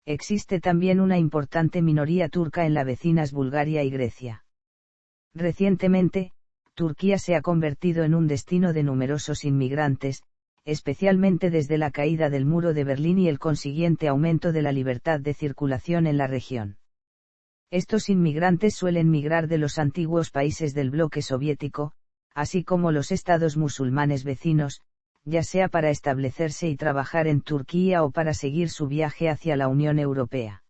Existe también una importante minoría turca en las vecinas Bulgaria y Grecia. Recientemente, Turquía se ha convertido en un destino de numerosos inmigrantes, especialmente desde la caída del muro de Berlín y el consiguiente aumento de la libertad de circulación en la región. Estos inmigrantes suelen migrar de los antiguos países del bloque soviético, así como los estados musulmanes vecinos, ya sea para establecerse y trabajar en Turquía o para seguir su viaje hacia la Unión Europea.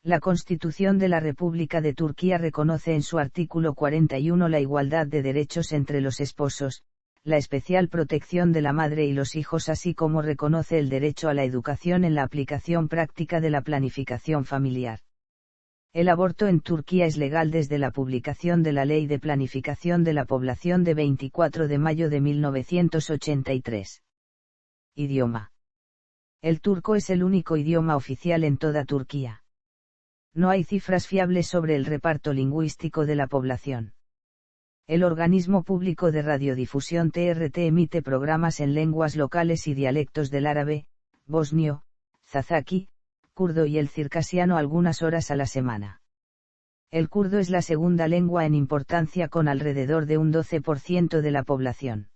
La Constitución de la República de Turquía reconoce en su artículo 41 la igualdad de derechos entre los esposos, la especial protección de la madre y los hijos, así como reconoce el derecho a la educación en la aplicación práctica de la planificación familiar. El aborto en Turquía es legal desde la publicación de la Ley de Planificación de la Población de 24 de mayo de 1983. Idioma. El turco es el único idioma oficial en toda Turquía. No hay cifras fiables sobre el reparto lingüístico de la población. El organismo público de radiodifusión TRT emite programas en lenguas locales y dialectos del árabe, bosnio, zazaki, kurdo y el circasiano algunas horas a la semana. El kurdo es la segunda lengua en importancia con alrededor de un 12% de la población.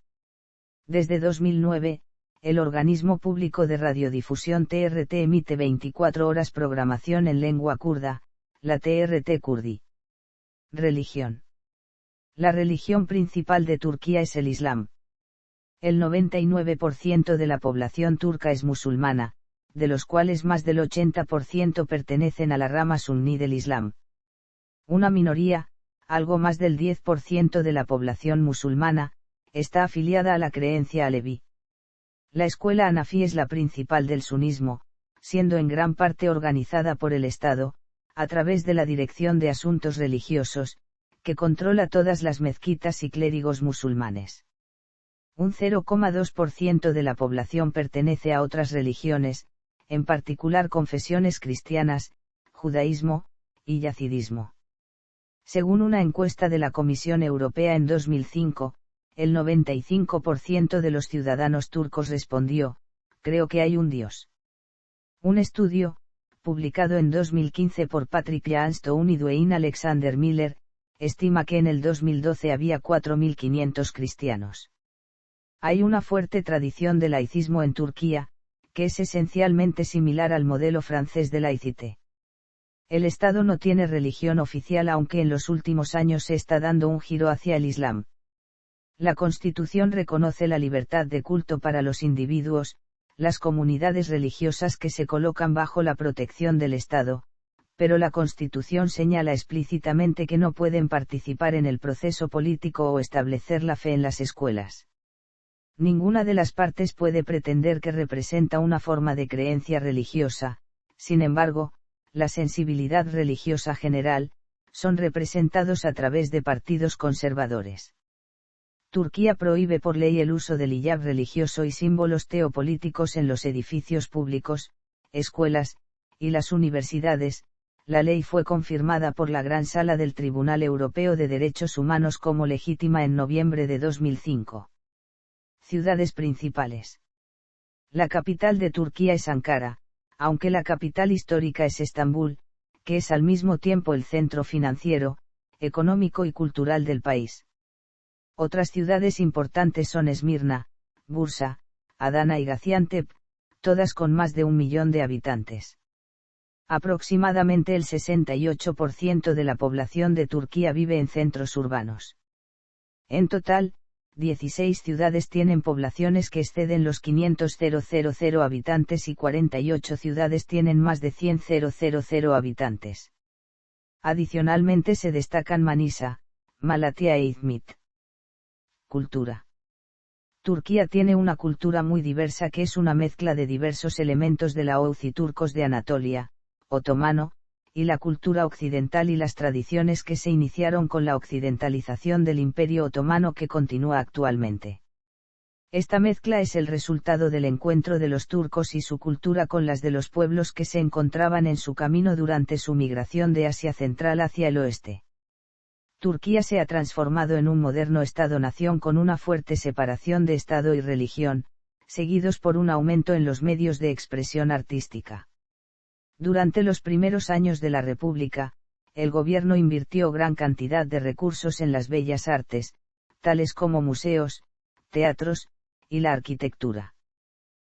Desde 2009, el organismo público de radiodifusión TRT emite 24 horas programación en lengua kurda, la TRT Kurdi. Religión. La religión principal de Turquía es el Islam. El 99% de la población turca es musulmana, de los cuales más del 80% pertenecen a la rama suní del Islam. Una minoría, algo más del 10% de la población musulmana, está afiliada a la creencia aleví. La escuela Hanafi es la principal del sunismo, siendo en gran parte organizada por el Estado, a través de la Dirección de Asuntos Religiosos, que controla todas las mezquitas y clérigos musulmanes. Un 0,2% de la población pertenece a otras religiones, en particular confesiones cristianas, judaísmo, y yazidismo. Según una encuesta de la Comisión Europea en 2005, el 95% de los ciudadanos turcos respondió, creo que hay un Dios. Un estudio, publicado en 2015 por Patrick Johnstone y Dwayne Alexander Miller, estima que en el 2012 había 4.500 cristianos. Hay una fuerte tradición de laicismo en Turquía, que es esencialmente similar al modelo francés de laïcité. El Estado no tiene religión oficial, aunque en los últimos años se está dando un giro hacia el Islam. La Constitución reconoce la libertad de culto para los individuos, las comunidades religiosas que se colocan bajo la protección del Estado, pero la Constitución señala explícitamente que no pueden participar en el proceso político o establecer la fe en las escuelas. Ninguna de las partes puede pretender que representa una forma de creencia religiosa, sin embargo, la sensibilidad religiosa general, son representados a través de partidos conservadores. Turquía prohíbe por ley el uso del hiyab religioso y símbolos teopolíticos en los edificios públicos, escuelas, y las universidades. La ley fue confirmada por la Gran Sala del Tribunal Europeo de Derechos Humanos como legítima en noviembre de 2005. Ciudades principales. La capital de Turquía es Ankara, aunque la capital histórica es Estambul, que es al mismo tiempo el centro financiero, económico y cultural del país. Otras ciudades importantes son Esmirna, Bursa, Adana y Gaziantep, todas con más de 1 millón de habitantes. Aproximadamente el 68% de la población de Turquía vive en centros urbanos. En total, 16 ciudades tienen poblaciones que exceden los 500.000 habitantes y 48 ciudades tienen más de 100.000 habitantes. Adicionalmente se destacan Manisa, Malatya e Izmit. Cultura. Turquía tiene una cultura muy diversa que es una mezcla de diversos elementos de la OUZ y turcos de Anatolia, otomano, y la cultura occidental y las tradiciones que se iniciaron con la occidentalización del Imperio Otomano que continúa actualmente. Esta mezcla es el resultado del encuentro de los turcos y su cultura con las de los pueblos que se encontraban en su camino durante su migración de Asia Central hacia el oeste. Turquía se ha transformado en un moderno Estado-nación con una fuerte separación de Estado y religión, seguidos por un aumento en los medios de expresión artística. Durante los primeros años de la República, el gobierno invirtió gran cantidad de recursos en las bellas artes, tales como museos, teatros, y la arquitectura.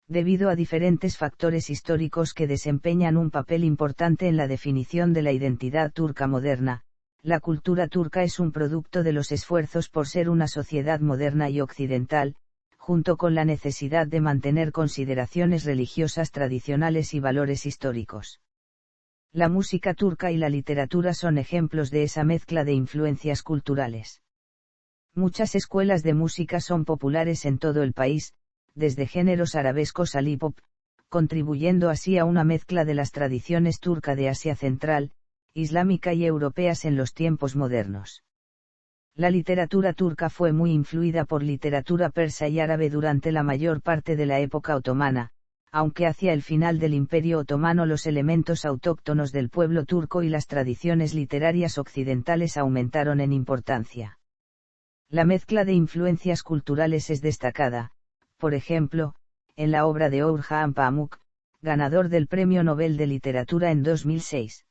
Debido a diferentes factores históricos que desempeñan un papel importante en la definición de la identidad turca moderna, la cultura turca es un producto de los esfuerzos por ser una sociedad moderna y occidental, junto con la necesidad de mantener consideraciones religiosas tradicionales y valores históricos. La música turca y la literatura son ejemplos de esa mezcla de influencias culturales. Muchas escuelas de música son populares en todo el país, desde géneros arabescos al hip-hop, contribuyendo así a una mezcla de las tradiciones turca de Asia Central, islámica y europeas en los tiempos modernos. La literatura turca fue muy influida por literatura persa y árabe durante la mayor parte de la época otomana, aunque hacia el final del Imperio Otomano los elementos autóctonos del pueblo turco y las tradiciones literarias occidentales aumentaron en importancia. La mezcla de influencias culturales es destacada, por ejemplo, en la obra de Orhan Pamuk, ganador del Premio Nobel de Literatura en 2006.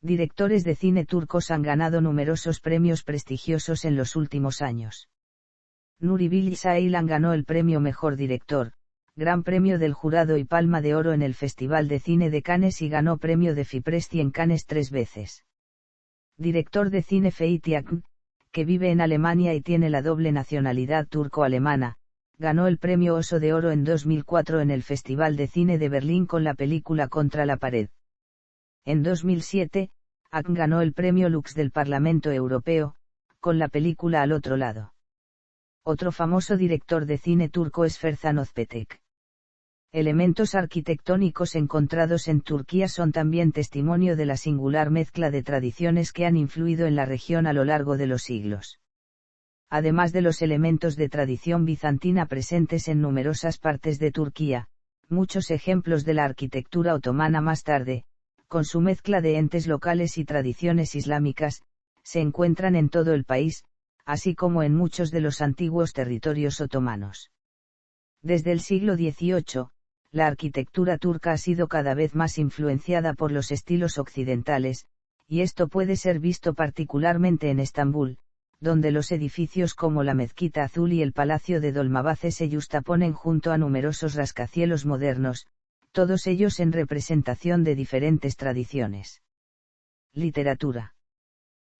Directores de cine turcos han ganado numerosos premios prestigiosos en los últimos años. Nuri Bilge Ceylan ganó el premio Mejor Director, Gran Premio del Jurado y Palma de Oro en el Festival de Cine de Cannes y ganó premio de Fipresti en Cannes 3 veces. Director de cine Fethi Akın, que vive en Alemania y tiene la doble nacionalidad turco-alemana, ganó el premio Oso de Oro en 2004 en el Festival de Cine de Berlín con la película Contra la pared. En 2007, Akın ganó el premio Lux del Parlamento Europeo, con la película Al otro lado. Otro famoso director de cine turco es Ferzan Özpetek. Elementos arquitectónicos encontrados en Turquía son también testimonio de la singular mezcla de tradiciones que han influido en la región a lo largo de los siglos. Además de los elementos de tradición bizantina presentes en numerosas partes de Turquía, muchos ejemplos de la arquitectura otomana más tarde, con su mezcla de entes locales y tradiciones islámicas, se encuentran en todo el país, así como en muchos de los antiguos territorios otomanos. Desde el siglo XVIII, la arquitectura turca ha sido cada vez más influenciada por los estilos occidentales, y esto puede ser visto particularmente en Estambul, donde los edificios como la Mezquita Azul y el Palacio de Dolmabahce se yuxtaponen junto a numerosos rascacielos modernos, todos ellos en representación de diferentes tradiciones. Literatura.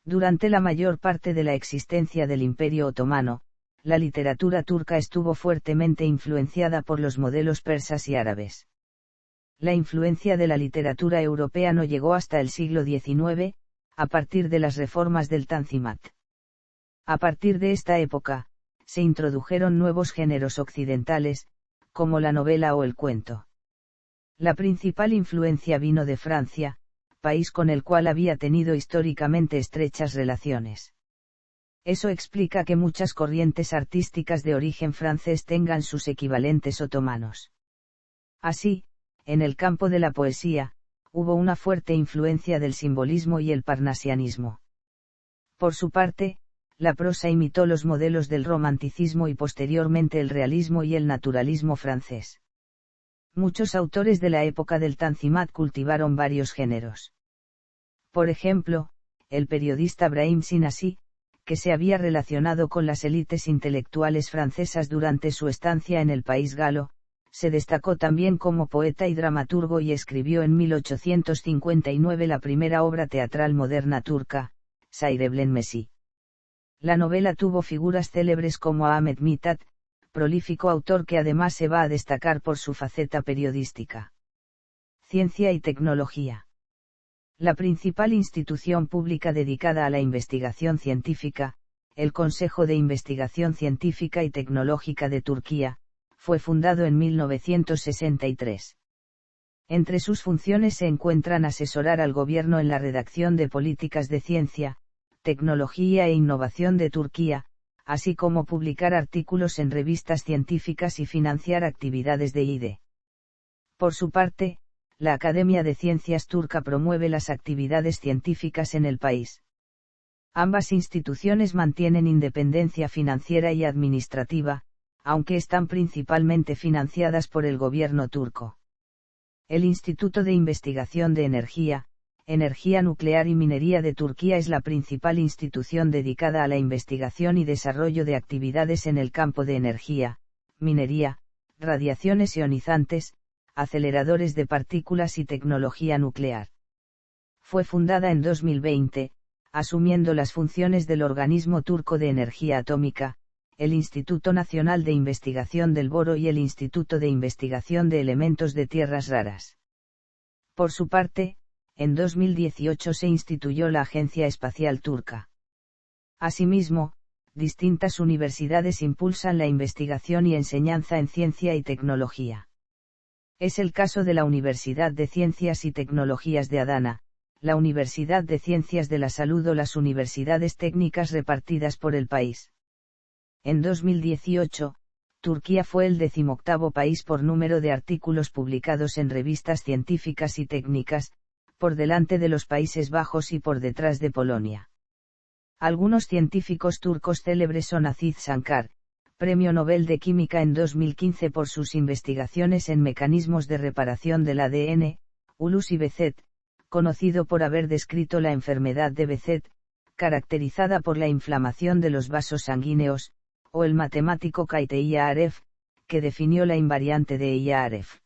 Durante la mayor parte de la existencia del Imperio Otomano, la literatura turca estuvo fuertemente influenciada por los modelos persas y árabes. La influencia de la literatura europea no llegó hasta el siglo XIX, a partir de las reformas del Tanzimat. A partir de esta época, se introdujeron nuevos géneros occidentales, como la novela o el cuento. La principal influencia vino de Francia, país con el cual había tenido históricamente estrechas relaciones. Eso explica que muchas corrientes artísticas de origen francés tengan sus equivalentes otomanos. Así, en el campo de la poesía, hubo una fuerte influencia del simbolismo y el parnasianismo. Por su parte, la prosa imitó los modelos del romanticismo y posteriormente el realismo y el naturalismo francés. Muchos autores de la época del Tanzimat cultivaron varios géneros. Por ejemplo, el periodista Brahim Sinasi, que se había relacionado con las élites intelectuales francesas durante su estancia en el país galo, se destacó también como poeta y dramaturgo y escribió en 1859 la primera obra teatral moderna turca, Saireblen Messi. La novela tuvo figuras célebres como Ahmet Mithat, prolífico autor que además se va a destacar por su faceta periodística. Ciencia y tecnología. La principal institución pública dedicada a la investigación científica, el Consejo de Investigación Científica y Tecnológica de Turquía, fue fundado en 1963. Entre sus funciones se encuentran asesorar al gobierno en la redacción de políticas de ciencia, tecnología e innovación de Turquía, así como publicar artículos en revistas científicas y financiar actividades de I.D. Por su parte, la Academia de Ciencias turca promueve las actividades científicas en el país. Ambas instituciones mantienen independencia financiera y administrativa, aunque están principalmente financiadas por el gobierno turco. El Instituto de Investigación de Energía Nuclear y Minería de Turquía es la principal institución dedicada a la investigación y desarrollo de actividades en el campo de energía, minería, radiaciones ionizantes, aceleradores de partículas y tecnología nuclear. Fue fundada en 2020, asumiendo las funciones del Organismo Turco de Energía Atómica, el Instituto Nacional de Investigación del Boro y el Instituto de Investigación de Elementos de Tierras Raras. Por su parte, en 2018 se instituyó la Agencia Espacial Turca. Asimismo, distintas universidades impulsan la investigación y enseñanza en ciencia y tecnología. Es el caso de la Universidad de Ciencias y Tecnologías de Adana, la Universidad de Ciencias de la Salud o las universidades técnicas repartidas por el país. En 2018, Turquía fue el 18º país por número de artículos publicados en revistas científicas y técnicas, por delante de los Países Bajos y por detrás de Polonia. Algunos científicos turcos célebres son Aziz Sankar, Premio Nobel de Química en 2015 por sus investigaciones en mecanismos de reparación del ADN, Hulusi Behçet, conocido por haber descrito la enfermedad de Behçet, caracterizada por la inflamación de los vasos sanguíneos, o el matemático Kaite Aref, que definió la invariante de Aref.